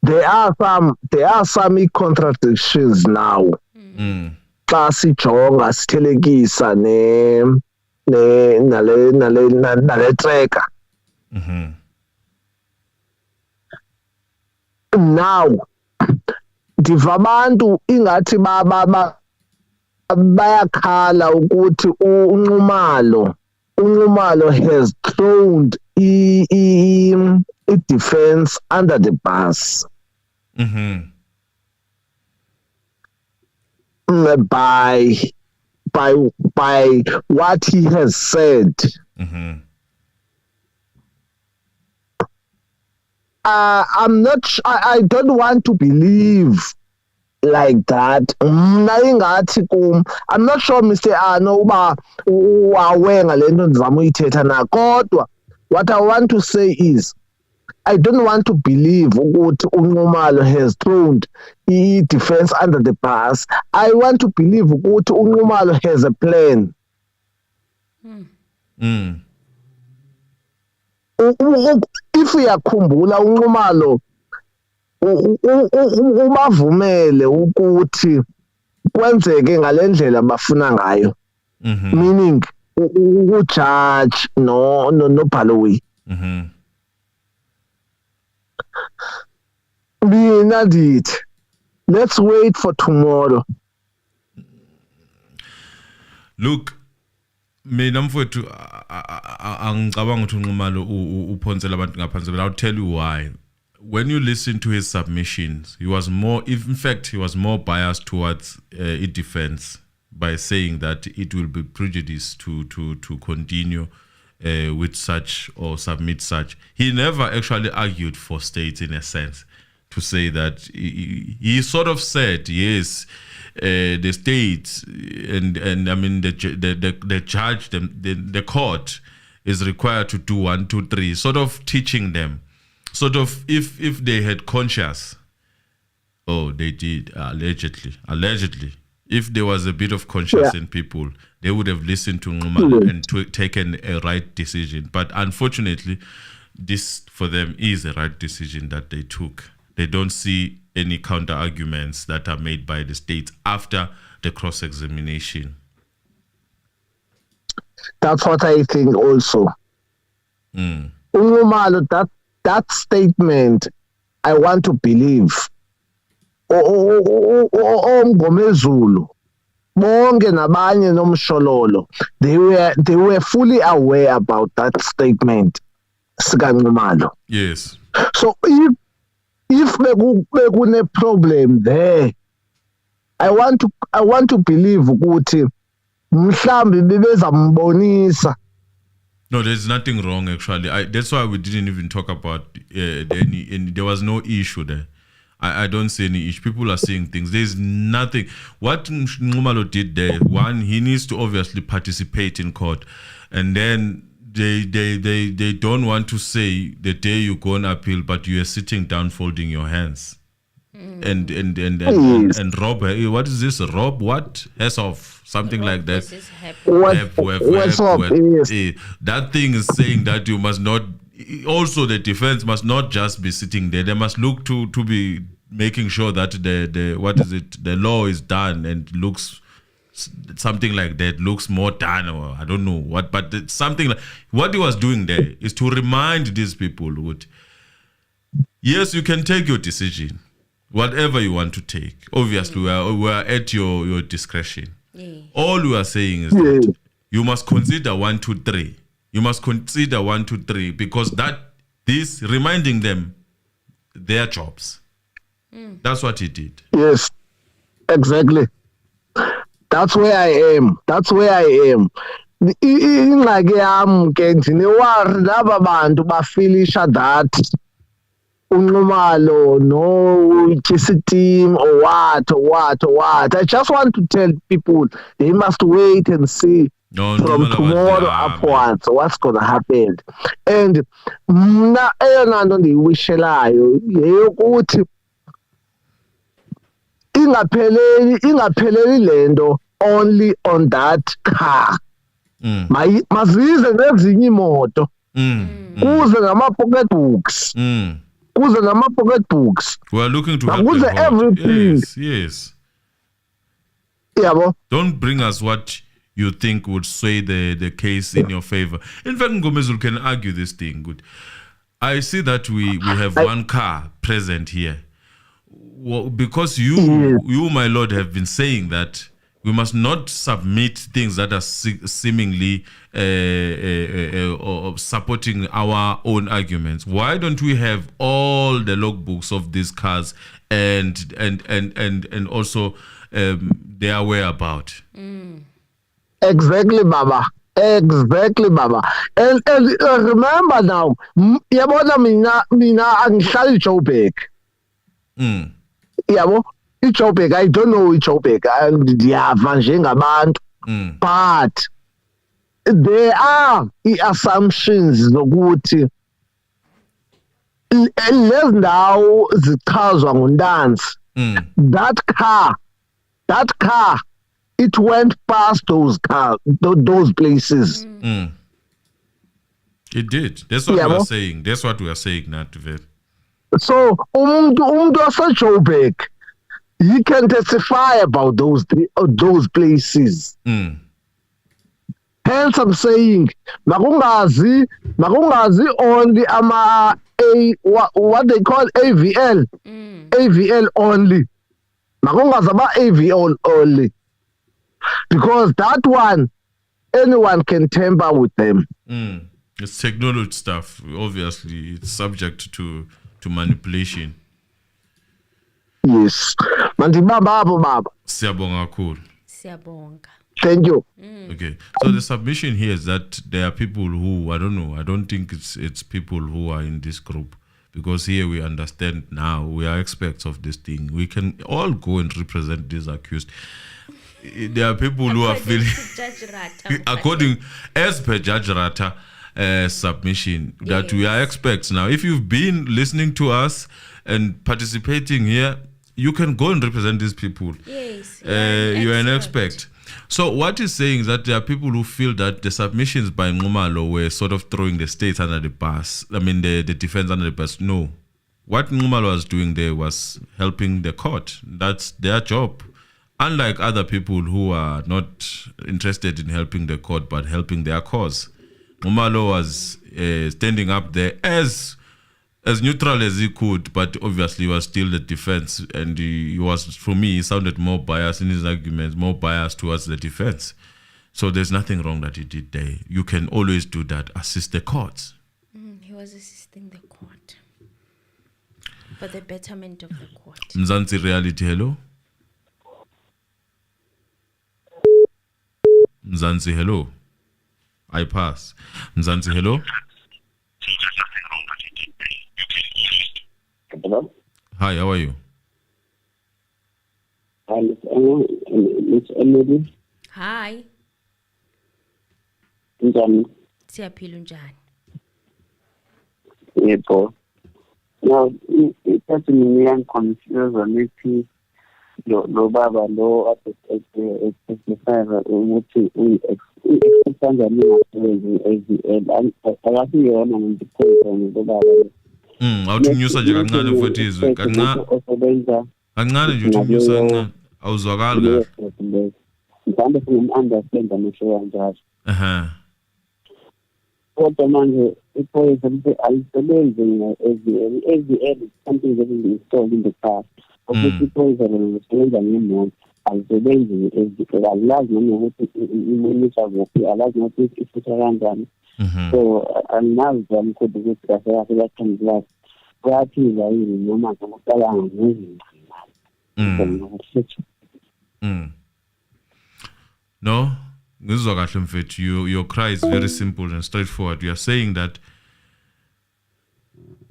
there are some contradictions now. Xa sijonga sithelekisa nale tracker. Now ndiva abantu ingathi bayakhala ukuthi unxumalo has thrown i-defense under the bus. By what he has said. I'm not. I don't want to believe like that. I'm not sure, Mr. Ano, uba uawenga lento ndizama uyithetha na. Kodwa, what I want to say is, I don't want to believe ukuthi uNxumalo has thrown i-defense under the bus. I want to believe ukuthi uNxumalo has a plan. If uyakhumbula uNxumalo ubavumele ukuthi kwenzeke ngalendlela bafuna ngayo, meaning ujudge no Baloyi. Mina ndithi let's wait for tomorrow. Look, mina mfowethu angicabanga ukuthi uNxumalo uphonsela abantu ngaphansi, but I'll tell you why. When you listen to his submissions, he was more biased towards defense by saying that it will be prejudice to continue with such or submit such. He never actually argued for states in a sense to say that he sort of said, yes, the states and I mean the judge, the court is required to do 1, 2, 3, sort of teaching them. Sort of if they had conscience, they did allegedly. If there was a bit of conscience in people, they would have listened to Nxumalo and taken a right decision. But unfortunately, this for them is a right decision that they took. They don't see any counter arguments that are made by the states after the cross-examination. That's what I think also. Nxumalo, that statement I want to believe. Omgomezulu bonke nabanye nomshololo, they were fully aware about that statement sikaNxumalo. Yes. So if bekune problem there, I want to believe ukuthi mhlambi bebezambonisa. No, there's nothing wrong actually. That's why we didn't even talk about any. There was no issue there. I don't see any issue. People are saying things. There's nothing. What Nxumalo did there, one, he needs to obviously participate in court, and then they don't want to say the day you go on appeal, but you are sitting down folding your hands. And Rob, what is this? Rob, what? As of something like that. That thing is saying that you must not. Also, the defense must not just be sitting there. They must look to be making sure that the law is done and looks something like that, looks more done, or I don't know what, but it's something like what he was doing there is to remind these people that yes, you can take your decision, whatever you want to take. Obviously, we are at your discretion. Yeah. All we are saying is that you must consider 1, 2, 3. You must consider 1, 2, 3 because this reminding them their jobs. That's what he did. Yes, exactly. That's where I am. Ingxaki yam ke ndinewari laba bantu bafilisha that uNxumalo no team or what. I just want to tell people they must wait and see. From tomorrow upwards, what's going to happen? And mna eyona nto ndiyishelayo yeyokuthi ingapheleli lento only on that car. Mazize nezinye imoto. Kuze nama-pocket books. Kuze nama-pocket books. We are looking to help kuze everything. Yes. Yabo. Don't bring us what you think would sway the case in your favor. In fact, Ngomezulu can argue this thing. Good. I see that we have one car present here. Well, because you, my lord, have been saying that we must not submit things that are seemingly supporting our own arguments. Why don't we have all the logbooks of these cars and also their whereabouts? Exactly, Baba. And remember now, yabona mina angihlali Joburg. Yabo, iJoburg, I don't know iJoburg, ndiyava njengabantu. But there are assumptions zokuthi lezi ndawo zichazwa nguNtanzi. That car, it went past those places. It did. That's what we are saying. That's what we are saying, not very. So, umuntu waseJoburg, he can testify about those places. Hence, I'm saying, makungazi only what they call AVL, AVL only. Makungazi about AVL only. Because that one, anyone can tamper with them. It's technology stuff. Obviously, it's subject to manipulation. Yes. Baba. Siyabonga kakhulu. Siyabonga. Thank you. Okay. So the submission here is that there are people who, I don't know, I don't think it's people who are in this group. Because here we understand now, we are experts of this thing. We can all go and represent these accused. There are people who are feeling according as per Judge Rata submission that we are experts now. If you've been listening to us and participating here, you can go and represent these people. Yes, you are an expert. So what he's saying is that there are people who feel that the submissions by Nxumalo were sort of throwing the states under the bus. I mean the defense under the bus. No, what Nxumalo was doing there was helping the court. That's their job. Unlike other people who are not interested in helping the court but helping their cause, Nxumalo was standing up there as as neutral as he could, but obviously he was still the defense, and he was, for me, he sounded more biased in his arguments, more biased towards the defense. So there's nothing wrong that he did there. You can always do that. Assist the courts. He was assisting the court for the betterment of the court. Ntanzi reality, hello. Ntanzi, hello. I pass. Ntanzi, hello. Hello? Hi, how are you? It's Emily. Hi. Njani? Siyaphila unjani? Yebo. Now, ithi mina confused ukuthi lo baba lo exercise ukuthi kanjani ngasebenzi AVL akasiyona ngiphoyisa lo baba. Awuthunyusa nje kancane mfowethu izwe kancane. Kancane nje uthunyusa kancane. Awuzwakali kahle. Mhlawumbe singu-understand amasho kanjalo. Kodwa manje iphoyisa lithi alisebenzi nge-AVL. I-AVL is something that is installed in the car. Ukuthi iphoyisa lisebenza ngemoto alisebenzi nge-AVL. Alilazi noma ukuthi imonisa kuphi, alazi nokuthi ifutha kanjani. So angazi mkhulu ukuthi kahle kahle bathembile kuyaphila yini noma ngicabanga ngezinto. No, ngizwa kahle mfethu. Your cry is very simple and straightforward. You are saying that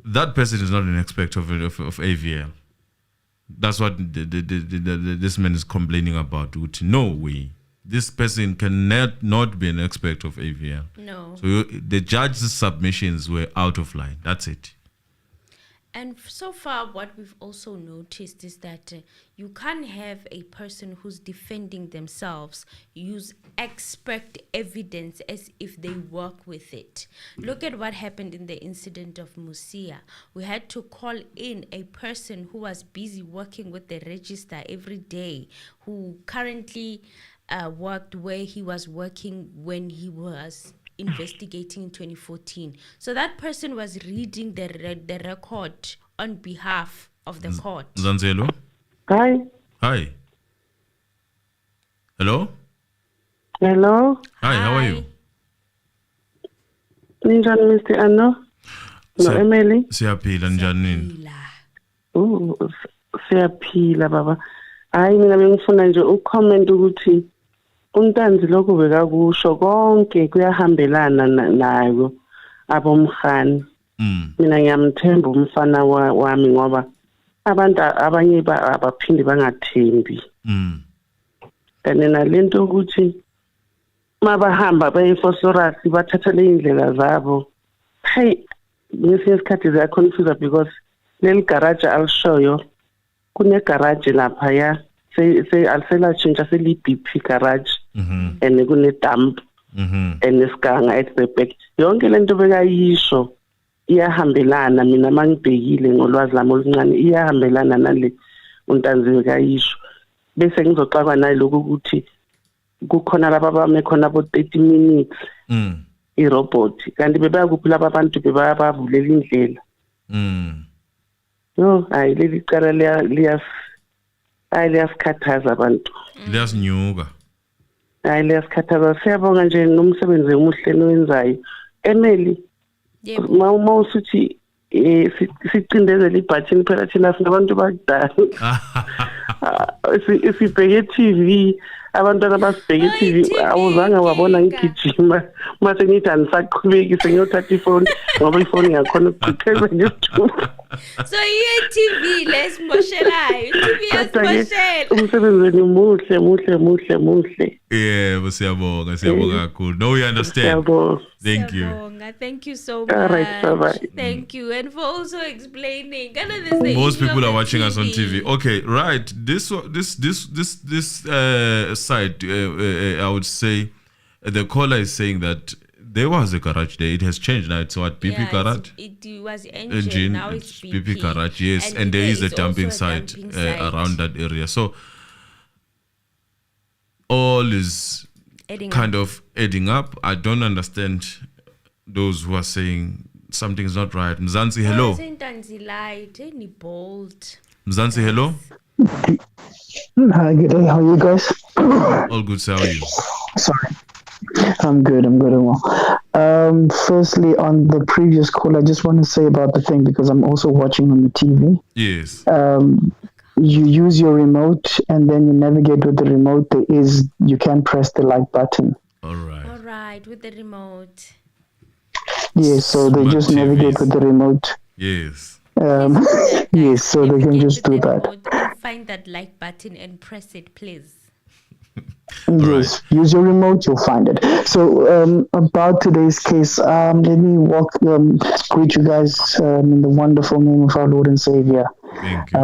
that person is not an expert of AVL. That's what this man is complaining about. No way. This person cannot be an expert of AVL. No. So the judge's submissions were out of line. That's it. And so far, what we've also noticed is that you can't have a person who's defending themselves use expert evidence as if they work with it. Look at what happened in the incident of Musia. We had to call in a person who was busy working with the register every day, who currently worked where he was working when he was investigating in 2014. So that person was reading the record on behalf of the court. Zanzelo? Hi. Hi. Hello? Hello. Hi, how are you? Ninjani Mr. Ano? No, Emily? Siyaphila njani? Siyaphila baba. Hayi mina bengifuna nje ucomment ukuthi uNtanzi lokho bekakusho konke kuyahambelana nayo abomkhani. Mina ngiyamthemba umfana wami ngoba abantu abanye abaphindi bangathembi. Kanti nalento ukuthi mabahamba bayifosorus bathatha le indlela zabo. Hey, ngesinye isikhathi ziya confuse because leli garage alishoyo kune garage lapha ya alisela change seli BP garage and kune dump and isiganga at the back. Yonke lento bekayisho iyahambelana, mina mangibhekile ngolwazi lami oluncane iyahambelana nale uNtanzi bekayisho. Bese ngizoxakwa naloko ukuthi kukhona laba bame khona abo 30 minutes irobot kanti bebakuphi laba bantu bebavulela indlela. No, hayi leli cala liyasikhathaza abantu. Liyasinyuka. Hayi liyasikhathaza. Siyabonga nje nomsebenzi omuhle nowenzayo. Emily, mawusuthi sicindezela ibhathini phela thina singabantu bakudala. Sibheke TV, abantwana basibheke TV awuzange wabona ngigijima mase ngithi anisaqhubeki sengiyothatha ifoni ngoba ifoni yakhona ukuchitheza YouTube. So TV lesimoshelayo, TV yasimoshela. Umsebenzi muhle. Yeah, siyabonga kakhulu. No, we understand. Thank you. Thank you so much. All right, bye-bye. Thank you, and for also explaining. Most people are watching us on TV. Okay, right. This side, I would say, the caller is saying that there was a garage there. It has changed now. It's what BP garage. It was engine. Now it's BP garage. Yes, and there is a dumping site around that area. So all is adding up. I don't understand those who are saying something's not right. Ntanzi, hello. Ntanzi light, any bold. Ntanzi, hello. Hi, good day. How are you guys? All good, sir. How are you? Sorry. I'm good and well. Firstly, on the previous call, I just want to say about the thing because I'm also watching on the TV. Yes. You use your remote and then you navigate with the remote. You can press the like button. All right, with the remote. Yes, so they just navigate with the remote. Yes. Yes, so they can just do that. And find that like button and press it, please. Yes, use your remote, you'll find it. So about today's case, let me greet you guys in the wonderful name of our Lord and Savior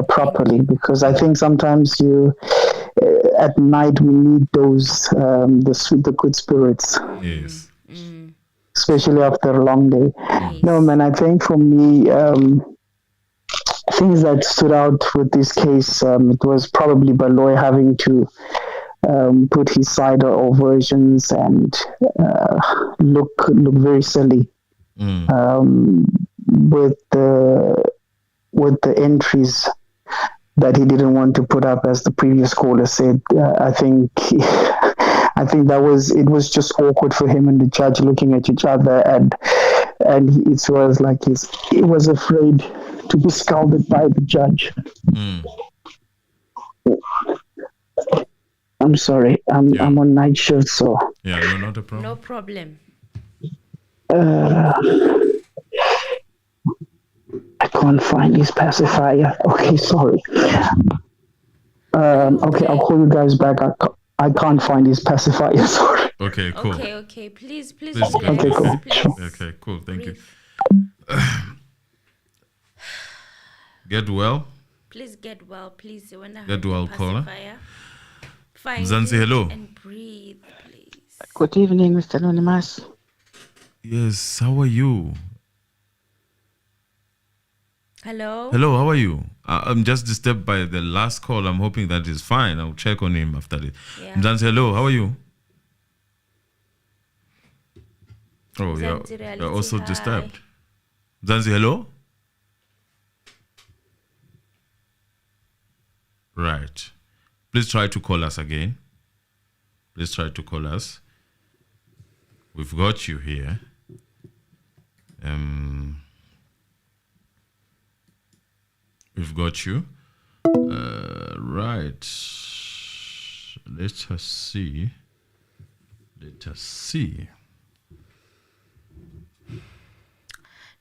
properly, because I think sometimes at night we need those the good spirits. Yes. Especially after a long day. Yes. No, man, I think for me, things that stood out with this case, it was probably Baloy having to put his side or versions and look very silly with the entries that he didn't want to put up, as the previous caller said. I think it was just awkward for him and the judge looking at each other, and it was like he was afraid to be scolded by the judge. I'm sorry, I'm on night shift, so yeah, no, not a problem. No problem. I can't find his pacifier. Okay, sorry. Okay, I'll call you guys back. I can't find his pacifier. Sorry. Okay, cool. Okay. Please. Okay, cool. Okay, cool. Thank you. Get well. Please get well. Please, when I get well, caller. Find Ntanzi, hello. And breathe, please. Good evening, Mr. Anonymous. Yes, how are you? Hello, how are you? I'm just disturbed by the last call. I'm hoping that is fine. I'll check on him after it. Yeah. Ntanzi, hello, how are you? Oh, you're also disturbed. Ntanzi, hello? Right. Please try to call us again. Please try to call us. We've got you here. We've got you. Right. Let us see.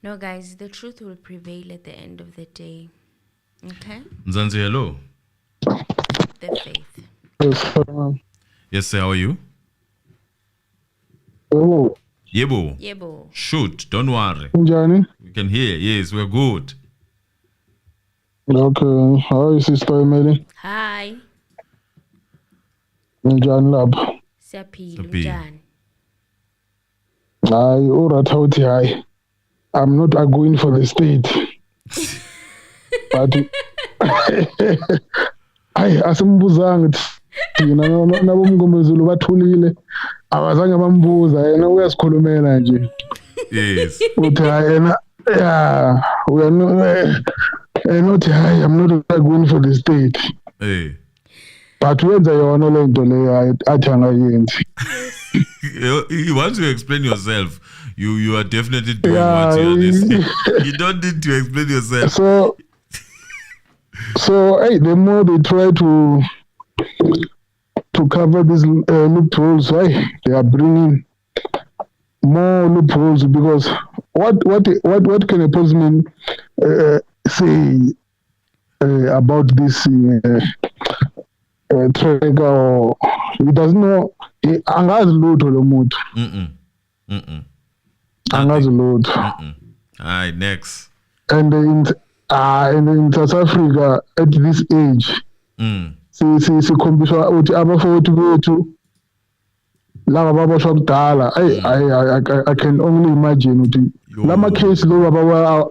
No, guys, the truth will prevail at the end of the day. Okay? Ntanzi, hello. The faith. Yes, sir, how are you? Hello. Yebo. Shoot, don't worry. Njani? We can hear. Yes, we're good. Okay. Hi, sister Emily. Hi. Njani lapha? Siyaphila njani? Hayi, uratha hayi. I'm not arguing for the state. But hayi asimbuzanga thina nabomngomezulu bathulile abazange bambuza yena uyasikhulumela nje. Yes. Uthi yena we are not I'm not arguing for the state. Hey. But wenza yona le nto leyo athi angayenzi. Once you explain yourself, you are definitely doing what you are listening. You don't need to explain yourself. So hey, the more they try to cover these loopholes, right? They are bringing more loopholes, because what can a policeman say about this trigger? Or he doesn't know. Angazi lutho lo muntu. Angazi lutho. Alright, next. And in South Africa at this age, sikhombiswa ukuthi abafowethu bethu laba baboshwa kudala. I can only imagine ukuthi lama case lo baba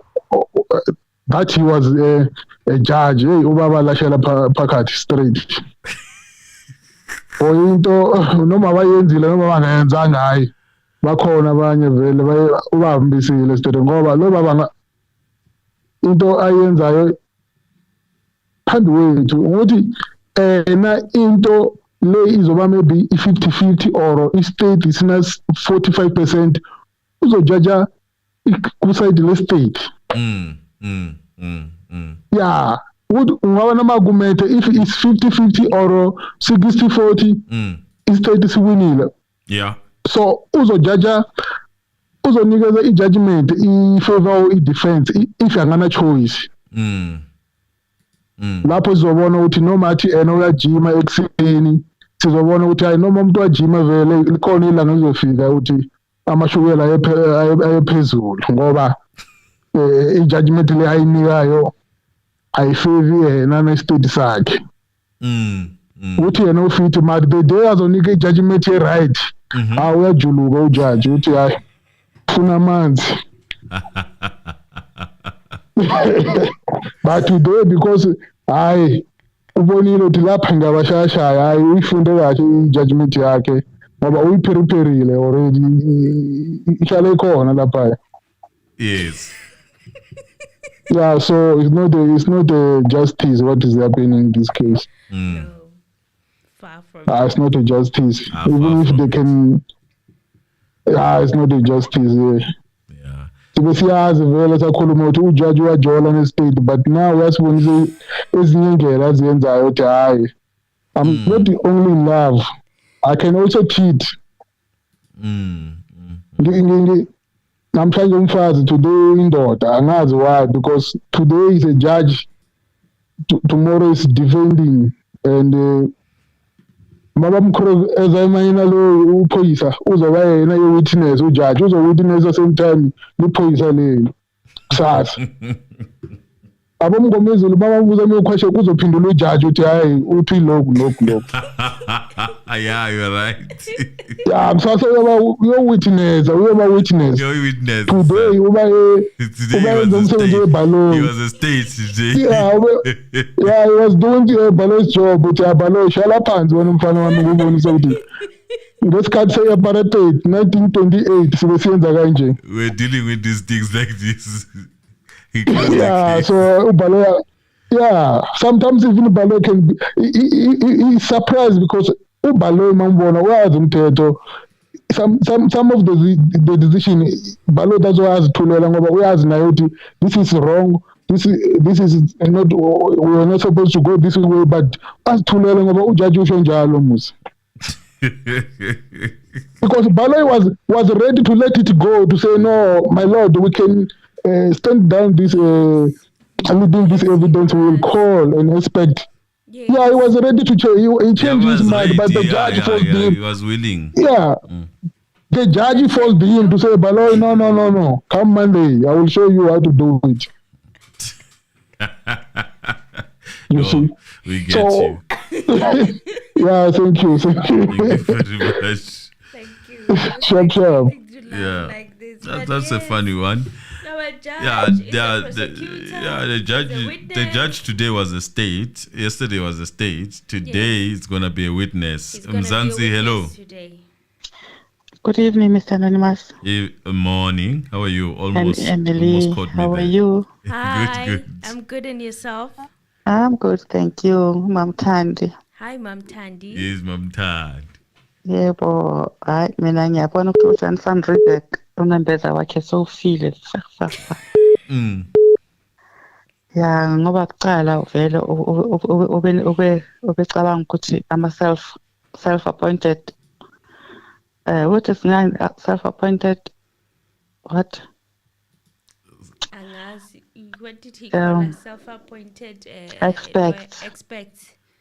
that he was a judge, ubaba lashela phakathi straight. Oyinto noma bayenzile noma bangenzanga hayi bakhona abanye vele ubahambisile sithethe ngoba lo baba into ayenzayo phambi kwethu ukuthi na into le izoba maybe i-50-50 or i-state isina 45% uzojaja kuside le-state yeah ungaba nama-argumente if it's 50-50 or 60-40 i-state isiwinile yeah so uzojaja uzonikeza i-judgment i-favor i-defense if angana choice lapho sizobona ukuthi noma athi ena uyajima ekuseni sizobona ukuthi hayi noma umuntu wajima vele likhona ilanga lizofika ukuthi amashukela ayephezulu ngoba i-judgment le ayinikayo ayifevi yena nestate sakhe ukuthi yena ufithi mari the day azonika i-judgment ye-right uyajuluka ujaji uthi hayi funa amanzi but today because hayi ubonile ukuthi lapha ngabashashaya hayi uyifunde kahle i-judgment yakhe ngoba uyiperiperile already ihlale khona lapha yes yeah so it's not a justice what is happening in this case no. Far from it's not a justice even if they can it's not a justice sibe siyazi vele sakhuluma ukuthi ujaji uyajola ne-state but now uyasibonisa ezinye indlela aziyenzayo ukuthi hayi I'm not only in love I can also cheat namhlanje umfazi today indoda angazi why because today is a judge tomorrow is defending and mabamkhulu ezayimanyina lo uphoyisa uzoba yena ye-witness ujaji uzo-witness same time liphoyisa lelo kusasa abomngomezulu bababuza imikhweshe kuzophendula ujaji uthi hayi uthi lokhu yeah you're right yeah kusasa uyoba witness today uba umsebenzi webhaloni he was a state today yeah he was doing Balo's job uthi Balo shala phansi wena umfana wami ngubonisa ukuthi ngesikhathi se-apartheid 1928 sibe siyenza kanje we're dealing with these things like this so Balo sometimes even Balo can be he's surprised because Balo mambona wazi umthetho some of the decision Balo azithulela ngoba uyazi nayo ukuthi this is wrong this is not we are not supposed to go this way but azithulela ngoba ujaji usho njalo musi because Balo was ready to let it go to say no my lord we can stand down this leading this evidence we will call and expect he was ready to change he changed his mind but the judge forced him he was willing the judge forced him to say Balo no come Monday I will show you how to do it you see we get you yeah thank you thank you very much sharp yeah that's a funny one the judge today was a state. Yesterday was a state. Today it's gonna be a witness. Ntanzi, hello. Good evening, Mr. Anonymous. Morning. How are you? Almost caught me. How are you? Hi. Good. I'm good, and yourself? I'm good, thank you, Mom Tandi. Hi, Mom Tandi. Yes, Mom Tandi. Yebo, hayi mina ngiyabona ukuthi uSan Rebek unembeza wakhe sowufile ya ngoba kuqala vele ubecabanga ukuthi ama self appointed what is self appointed what what did he call a self appointed expect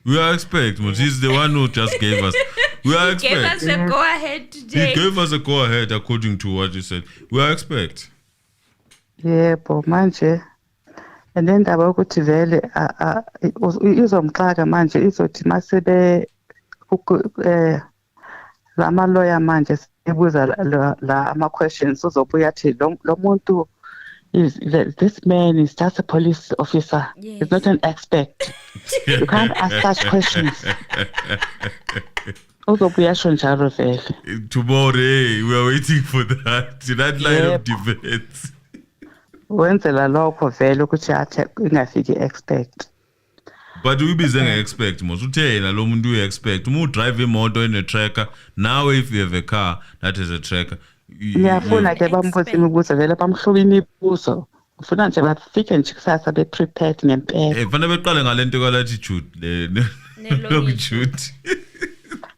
we are expect, but he's the one who just gave us. We are expect. He gave us a go ahead today. He gave us a go ahead according to what you said. We are expect. Yebo manje and then ndaba ukuthi vele izomxaka manje izothi masebe lama lawyer manje ebuza la ama questions uzobuya athi lo muntu this man is just a police officer. Yes. He's not an expert. You can't ask such questions. Tomorrow, we are waiting for that line of defense. Wenzela lokho vele ukuthi athe ingafiki expect. But we be saying expect most uthe lo muntu expect umu drive imoto in a tracker. Now if you have a car that is a tracker, ngiyafuna ke bambuza imibuzo vele bamhloba imibuzo. Ufuna nje bafike nje kusasa be prepared ngempela. Fanele beqale ngalento ka latitude le longitude.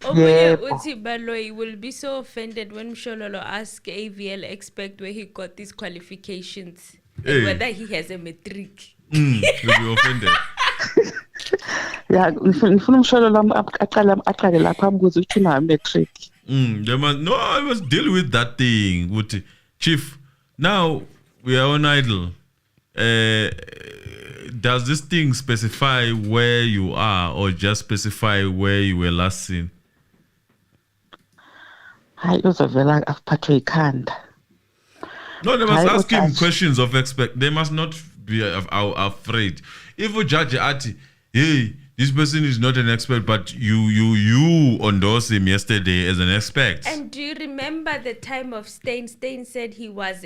Omunye uthi Baloyi will be so offended when Mshololo asks AVL expect where he got these qualifications and whether he has a matric. Will be offended. Yeah, ngifuna Mshololo aqale lapha ambuza ukuthi una matric. I must deal with that thing. With Chief, now we are on idle. Does this thing specify where you are or just specify where you were last seen? Hayi uzovela aphathwe ikhanda. No, they must ask him questions of expect. They must not be afraid. If a judge ati, hey, this person is not an expert, but you endorsed him yesterday as an expert. And do you remember the time of Stein? Stein said he was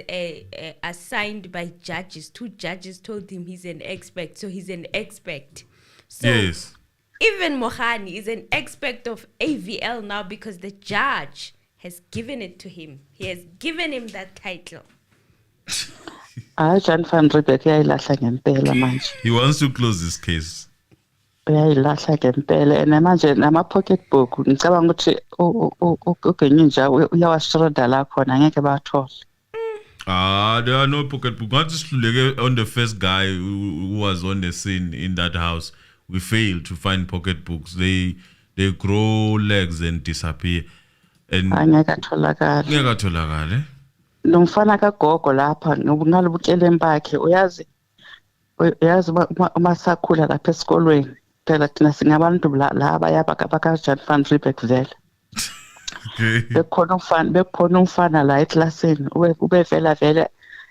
assigned by judges. 2 judges told him he's an expert, so he's an expert. So yes. Even Mogane is an expert of AVL now because the judge has given it to him. He has given him that title. Jan van Riebeeck uyayilahla ngempela manje. He wants to close this case. Uyayilahla ngempela and manje nama pocketbook ngicabanga ukuthi ugenye uyawashroda la khona ngeke bathola. There are no pocketbook. Not just on the first guy who was on the scene in that house. We failed to find pocketbooks. They grow legs and disappear. And ngekatholakale. Nomfana kagogo lapha ngalobutshele bakhe uyazi umasakhula lapha esikolweni phela thina singabantu laba yabaka Jan van Riebeeck vele. Bekhona umfana la eclassini ubevela vele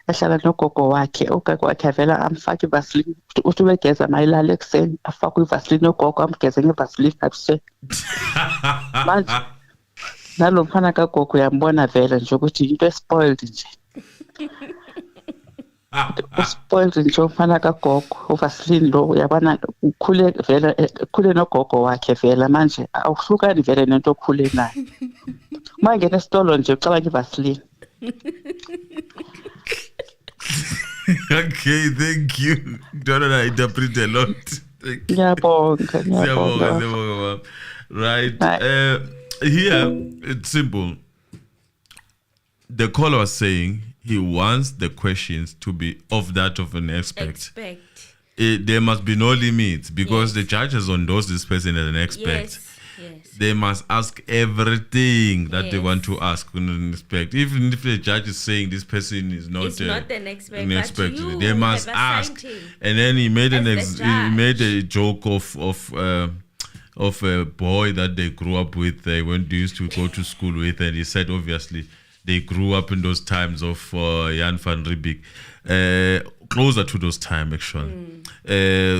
ehlala nogogo wakhe ugogo wakhe vela amfaki ivaseline uthi ubegeza mayilala ekseni afaka ivaseline ugogo amgeze ngevaseline abse. Manje nalo mfana kagogo uyambona vele nje ukuthi into spoiled nje. Spoiled nje mfana kagogo uvaseline lo uyabona ukhule vele ukhule nogogo wakhe vele manje awuhlukani vele nento okhule nayo. Manje nesitolo nje ucabanga ivaseline. Okay, thank you. Don't interpret a lot. Ngiyabonga. Right. Here, it's simple. The caller was saying he wants the questions to be of that of an expert. There must be no limits because the judge has endorsed this person as an expert. Yes. They must ask everything that they want to ask on an expert. Even if the judge is saying this person is not an expert, but they must ask. And then he made he made a joke of a boy that they grew up with, they used to go to school with, and he said obviously they grew up in those times of Jan van Riebeeck, closer to those times actually.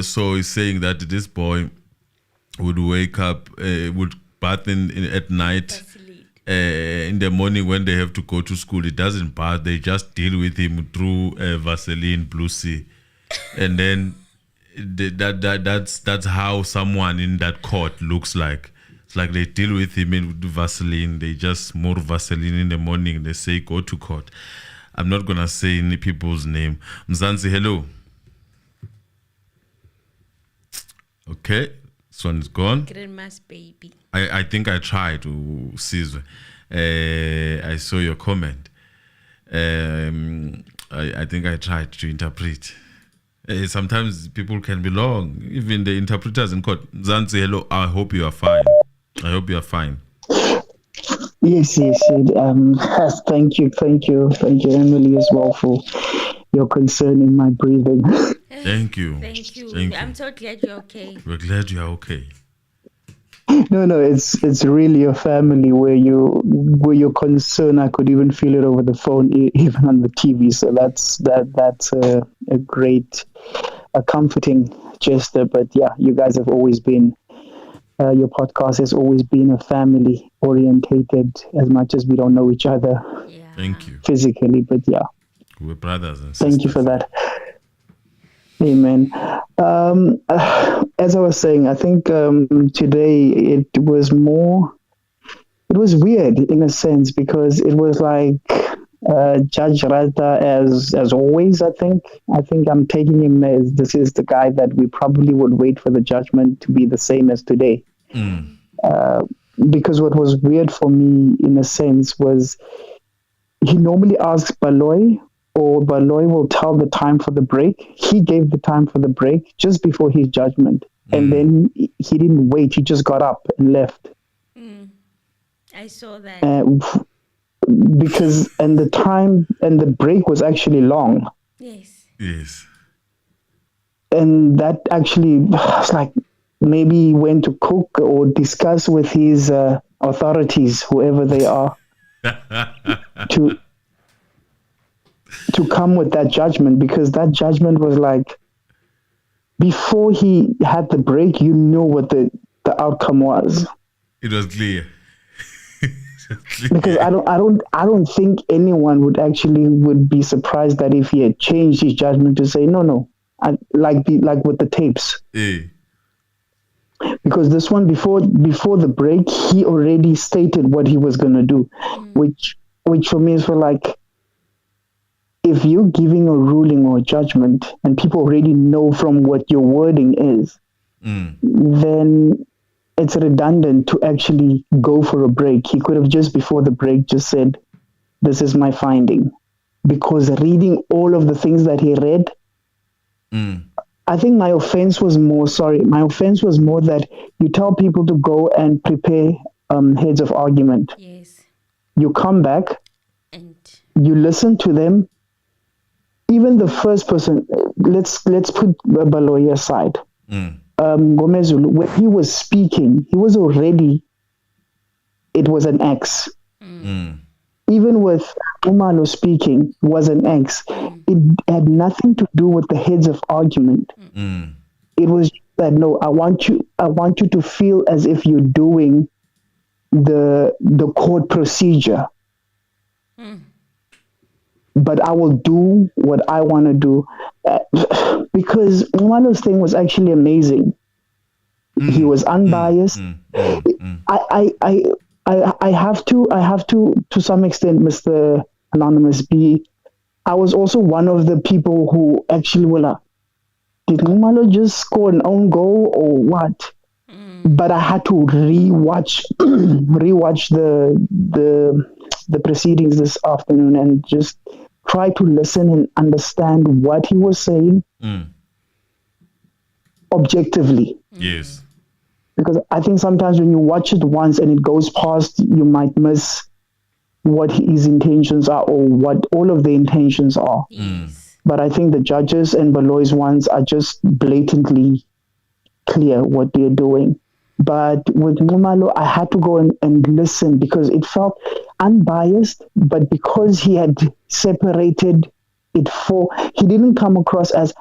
So he's saying that this boy would wake up, would bath at night. In the morning when they have to go to school, he doesn't bath. They just deal with him through Vaseline Blue Sea, and then that's how someone in that court looks like. It's like they deal with him with Vaseline. They just more Vaseline in the morning. They say go to court. I'm not gonna say any people's name. Ntanzi, hello. Okay, this one is gone. Grandma's baby. I think I tried to Caesar. I saw your comment. I think I tried to interpret. Sometimes people can be long. Even the interpreters in court. Ntanzi, hello. I hope you are fine. Yes. Thank you, Emily, as well for your concern in my breathing. Thank you. I'm so glad you're okay. We're glad you are okay. No, it's really a family where your concern. I could even feel it over the phone, even on the TV. So that's a great, comforting gesture. But yeah, you guys have always been your podcast has always been a family orientated, as much as we don't know each other. Yeah. Thank you. Physically, but yeah. We're brothers and sisters. Thank you for that. Amen. As I was saying, I think today it was weird in a sense, because it was like Judge Rata as always. I think I'm taking him as this is the guy that we probably would wait for the judgment to be the same as today. Because what was weird for me in a sense was he normally asks Baloy, or Baloy will tell the time for the break. He gave the time for the break just before his judgment, and then he didn't wait. He just got up and left. I saw that. Because the time and the break was actually long. Yes. And that actually was like, maybe he went to cook or discuss with his authorities, whoever they are, to come with that judgment, because that judgment was like, before he had the break, you know what the outcome was. It was clear. Because I don't think anyone would be surprised that if he had changed his judgment to say no, like with the tapes. Because this one before the break, he already stated what he was gonna do, which for me is for like, if you're giving a ruling or a judgment and people already know from what your wording is, then it's redundant to actually go for a break. He could have just before the break just said, this is my finding. Because reading all of the things that he read, I think my offense was more that you tell people to go and prepare heads of argument. Yes. You come back and you listen to them. Even the first person, let's put Baloy aside. Gomezulu, when he was speaking, it was an X. Even with Umalo speaking, was an X. It had nothing to do with the heads of argument. It was that, no, I want you to feel as if you're doing the court procedure. But I will do what I want to do, because Umalo's thing was actually amazing. He was unbiased. I have to some extent, Mr. Anonymous B. I was also one of the people who actually were like, did Umalo just score an own goal or what? But I had to rewatch the proceedings this afternoon and just try to listen and understand what he was saying objectively. Yes. Because I think sometimes when you watch it once and it goes past, you might miss what his intentions are or what all of the intentions are. But I think the judges and Baloy's ones are just blatantly clear what they're doing. But with Umalo, I had to go and listen because it felt unbiased, but because he had separated it he didn't come across as,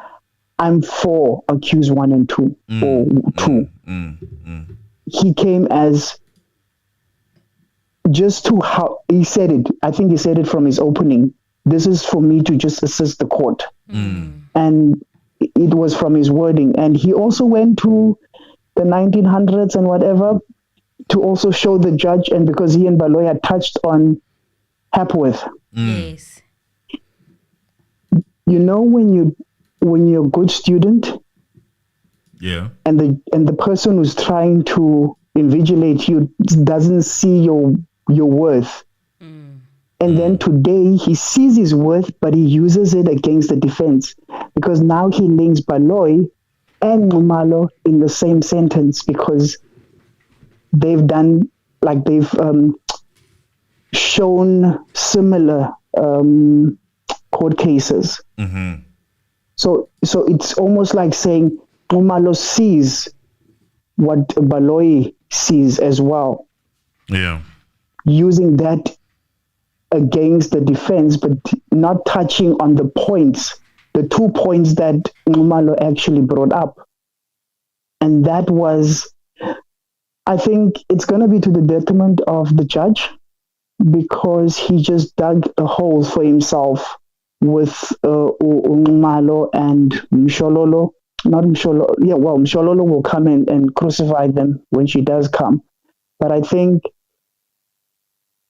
I'm for accused 1 and 2 or 2. He came as just to how he said it. I think he said it from his opening. This is for me to just assist the court. And it was from his wording. And he also went to the 1900s and whatever to also show the judge, and because he and Baloy had touched on Hapworth. Yes. You know, when you're a good student, and the person who's trying to invigilate you doesn't see your worth, and then today he sees his worth, but he uses it against the defense, because now he links Baloy and Umalo in the same sentence because they've done, like, they've shown similar court cases. So it's almost like saying Umalo sees what Baloy sees as well. Yeah. Using that against the defense, but not touching on the points, the 2 points that Umalo actually brought up. And that was I think it's going to be to the detriment of the judge because he just dug a hole for himself with Umalo and Mshololo. Not Mshololo. Yeah, well, Mshololo will come in and crucify them when she does come. But I think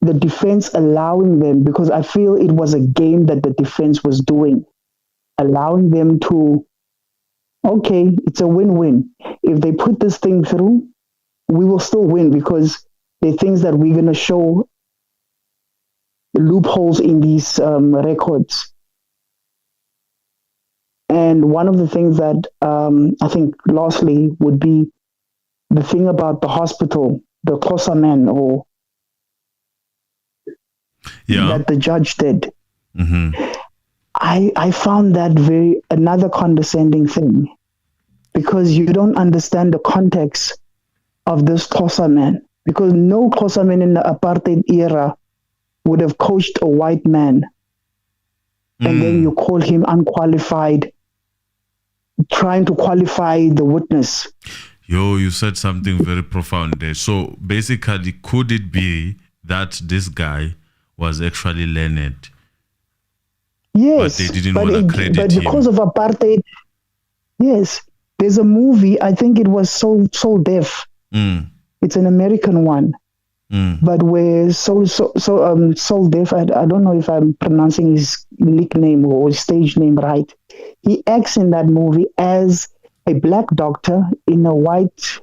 the defense allowing them, because I feel it was a game that the defense was doing, allowing them to, okay, it's a win-win. If they put this thing through, we will still win because there are things that we're going to show loopholes in these records. And one of the things that I think lastly would be the thing about the hospital, the Xhosa man or that the judge did. I found that another condescending thing because you don't understand the context of this Xhosa man, because no Xhosa man in the apartheid era would have coached a white man and then you call him unqualified, trying to qualify the witness. Yo, you said something very profound there. So basically, could it be that this guy was actually learned? Yes, but they didn't want to credit but because him. of apartheid, yes. There's a movie, I think it was Soul Deaf. It's an American one. But where Soul Deaf, I don't know if I'm pronouncing his nickname or his stage name right. He acts in that movie as a black doctor in a white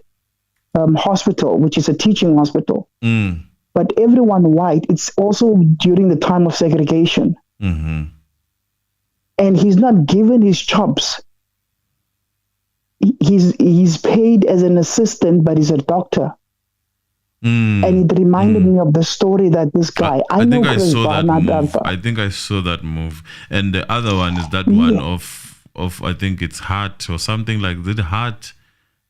hospital, which is a teaching hospital. But everyone white, it's also during the time of segregation. And he's not given his chops. He's paid as an assistant, but he's a doctor. And it reminded me of the story that this guy, I think I saw that move. And the other one is that one of I think it's heart or something like that. Heart,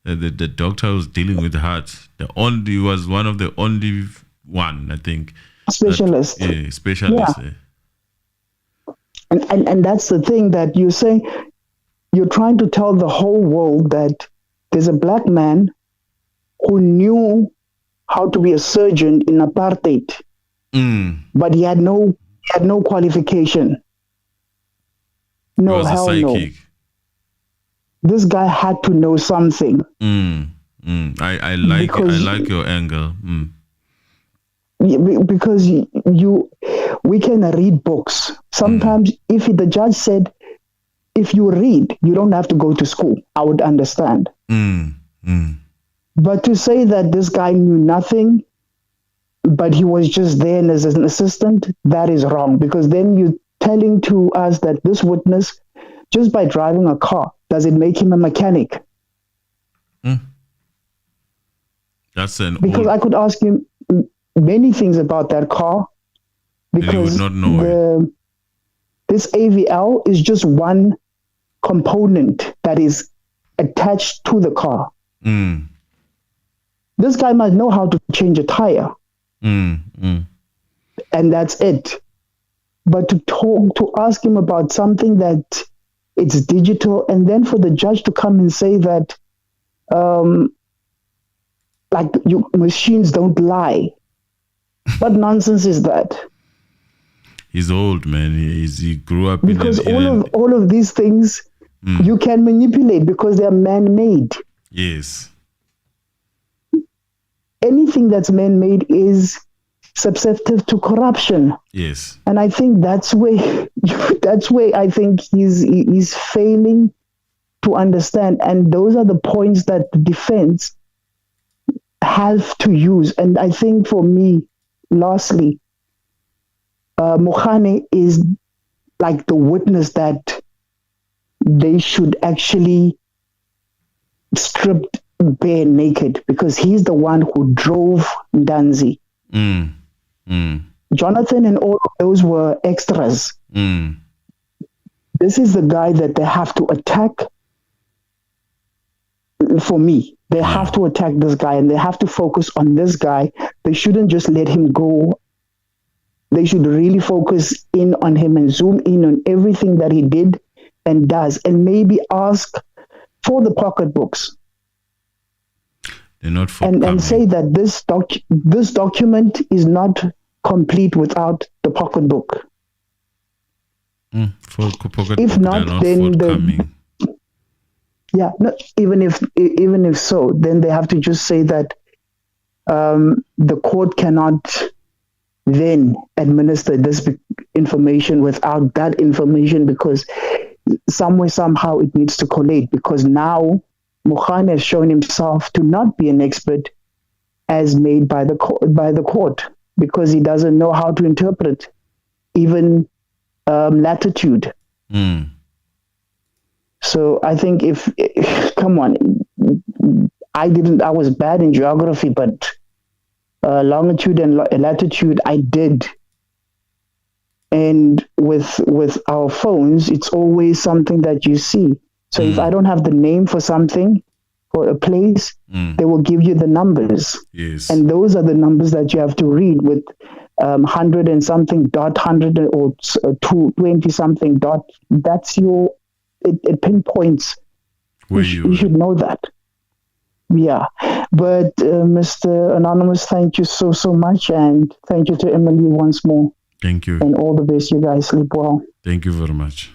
the doctor was dealing with heart. He was one of the only one, I think. Specialist. Specialist. Yeah. And that's the thing that you're saying. You're trying to tell the whole world that there's a black man who knew how to be a surgeon in apartheid, but he had no qualification. No, hell no. This guy had to know something. I like your angle. Because we can read books. Sometimes if the judge said, if you read, you don't have to go to school, I would understand. But to say that this guy knew nothing, but he was just there as an assistant, that is wrong. Because then you're telling to us that this witness, just by driving a car, does it make him a mechanic? Because I could ask him many things about that car. Because this AVL is just one component that is attached to the car. This guy might know how to change a tire. And that's it. But to ask him about something that it's digital, and then for the judge to come and say that machines don't lie. What nonsense is that? He's old, man. He grew up because all of these things you can manipulate because they are man-made. Yes. Anything that's man-made is susceptible to corruption. Yes. And I think that's where I think he's failing to understand. And those are the points that the defense have to use. And I think for me, lastly, Mogane is like the witness that they should actually strip bare naked, because he's the one who drove Ntanzi. Jonathan and all of those were extras. This is the guy that they have to attack. For me, they have to attack this guy, and they have to focus on this guy. They shouldn't just let him go. They should really focus in on him and zoom in on everything that he did and does, and maybe ask for the pocketbooks. They're not and say that this document is not complete without the pocketbook. If not, then even if so, then they have to just say that the court cannot then administer this information without that information, because somehow it needs to collate, because now Mogane has shown himself to not be an expert as made by the court, because he doesn't know how to interpret even latitude. So I think come on, I was bad in geography, but longitude and latitude I did. And with our phones, it's always something that you see. So if I don't have the name for something, for a place, they will give you the numbers. Yes. And those are the numbers that you have to read with 100 and something dot, 100 or 220 something dot. That's it pinpoints. You should know that. Yeah. But Mr. Anonymous, thank you so much. And thank you to Emily once more. Thank you. And all the best. You guys sleep well. Thank you very much.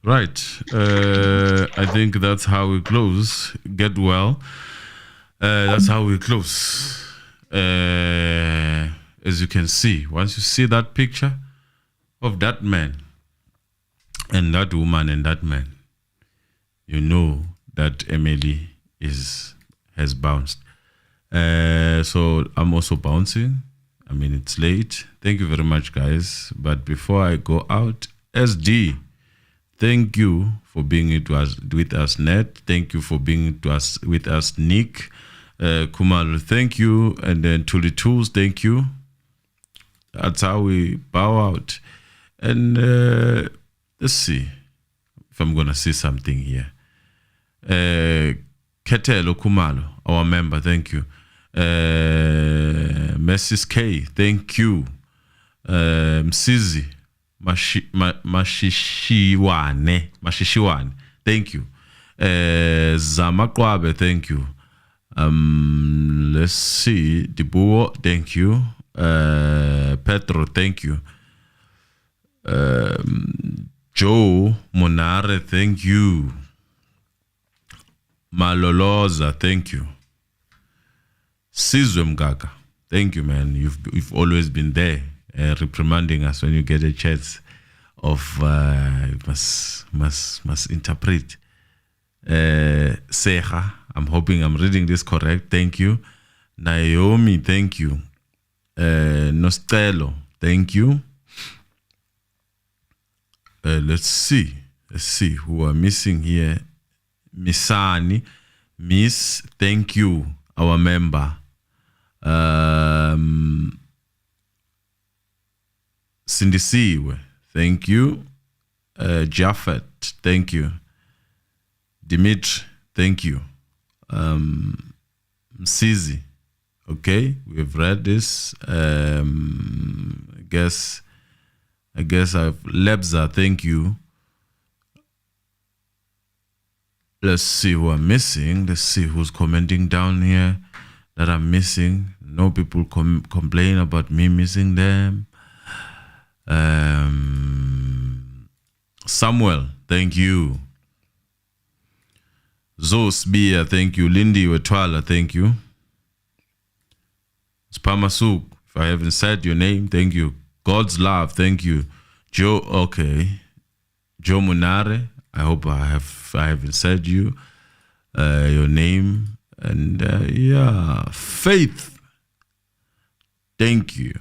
Right. I think that's how we close. Get well. That's how we close. As you can see, once you see that picture of that man and that woman and that man, you know that Emily has bounced. So I'm also bouncing. I mean, it's late. Thank you very much, guys. But before I go out, SD, thank you for being with us, Ned. Thank you for being with us, Nick. Kumalu, thank you. And then to the tools, thank you. That's how we bow out. And let's see if I'm going to see something here. Ketelo Kumalo, our member, thank you. Mrs. K, thank you. Msizi Mashishiwane, thank you. Zamakwabe, thank you. Let's see, Dibuo, thank you. Petro, thank you. Joe Monare, thank you. Maloloza, thank you. Sizwe Mgaga, thank you, man. You've always been there, reprimanding us when you get a chance of must interpret. Seha, I'm hoping I'm reading this correct. Thank you. Naomi, thank you. Nostelo, thank you. Let's see who are missing here. Misani, Miss, thank you, our member. Sindisiwe, thank you. Jaffet, thank you. Dimitri, thank you. Msizi, okay, we've read this. I guess I've Lebza, thank you. Let's see who I'm missing. Let's see who's commenting down here that I'm missing. No people complain about me missing them. Samuel, thank you. Zos Bia, thank you. Lindy Wetwala, thank you. Spamasuk, if I haven't said your name, thank you. God's love, thank you. Joe, okay. Joe Munare, I hope I haven't said your name. And yeah, Faith, thank you.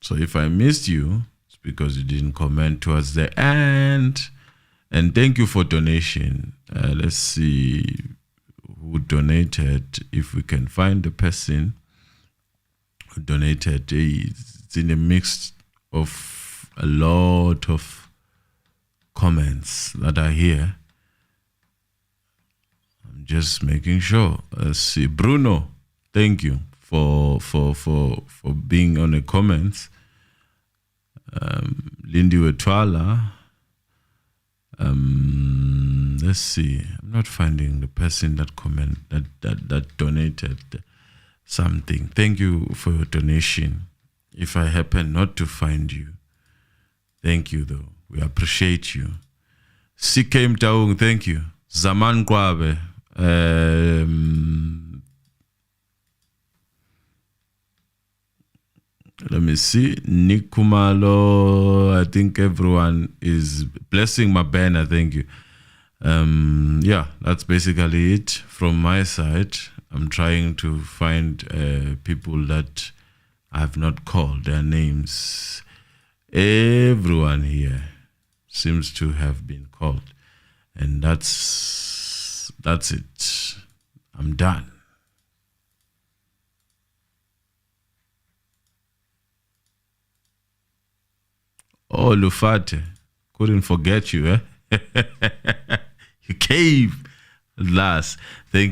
So if I missed you, it's because you didn't comment towards the end. And thank you for donation. Let's see who donated. If we can find the person who donated. It's in a mix of a lot of comments that are here. I'm just making sure. Let's see. Bruno, thank you for being on the comments. Lindy Wetwala. Let's see. I'm not finding the person that that donated something. Thank you for your donation. If I happen not to find you, thank you though. We appreciate you. CK Mtaung, thank you. Zaman Kwabe. Let me see. Nick Kumalo. I think everyone is blessing my banner. Thank you. Yeah, that's basically it from my side. I'm trying to find people that I have not called their names. Everyone here seems to have been called. And that's it. I'm done. Oh, Lufate, couldn't forget you, eh? You cave at last. Thank you.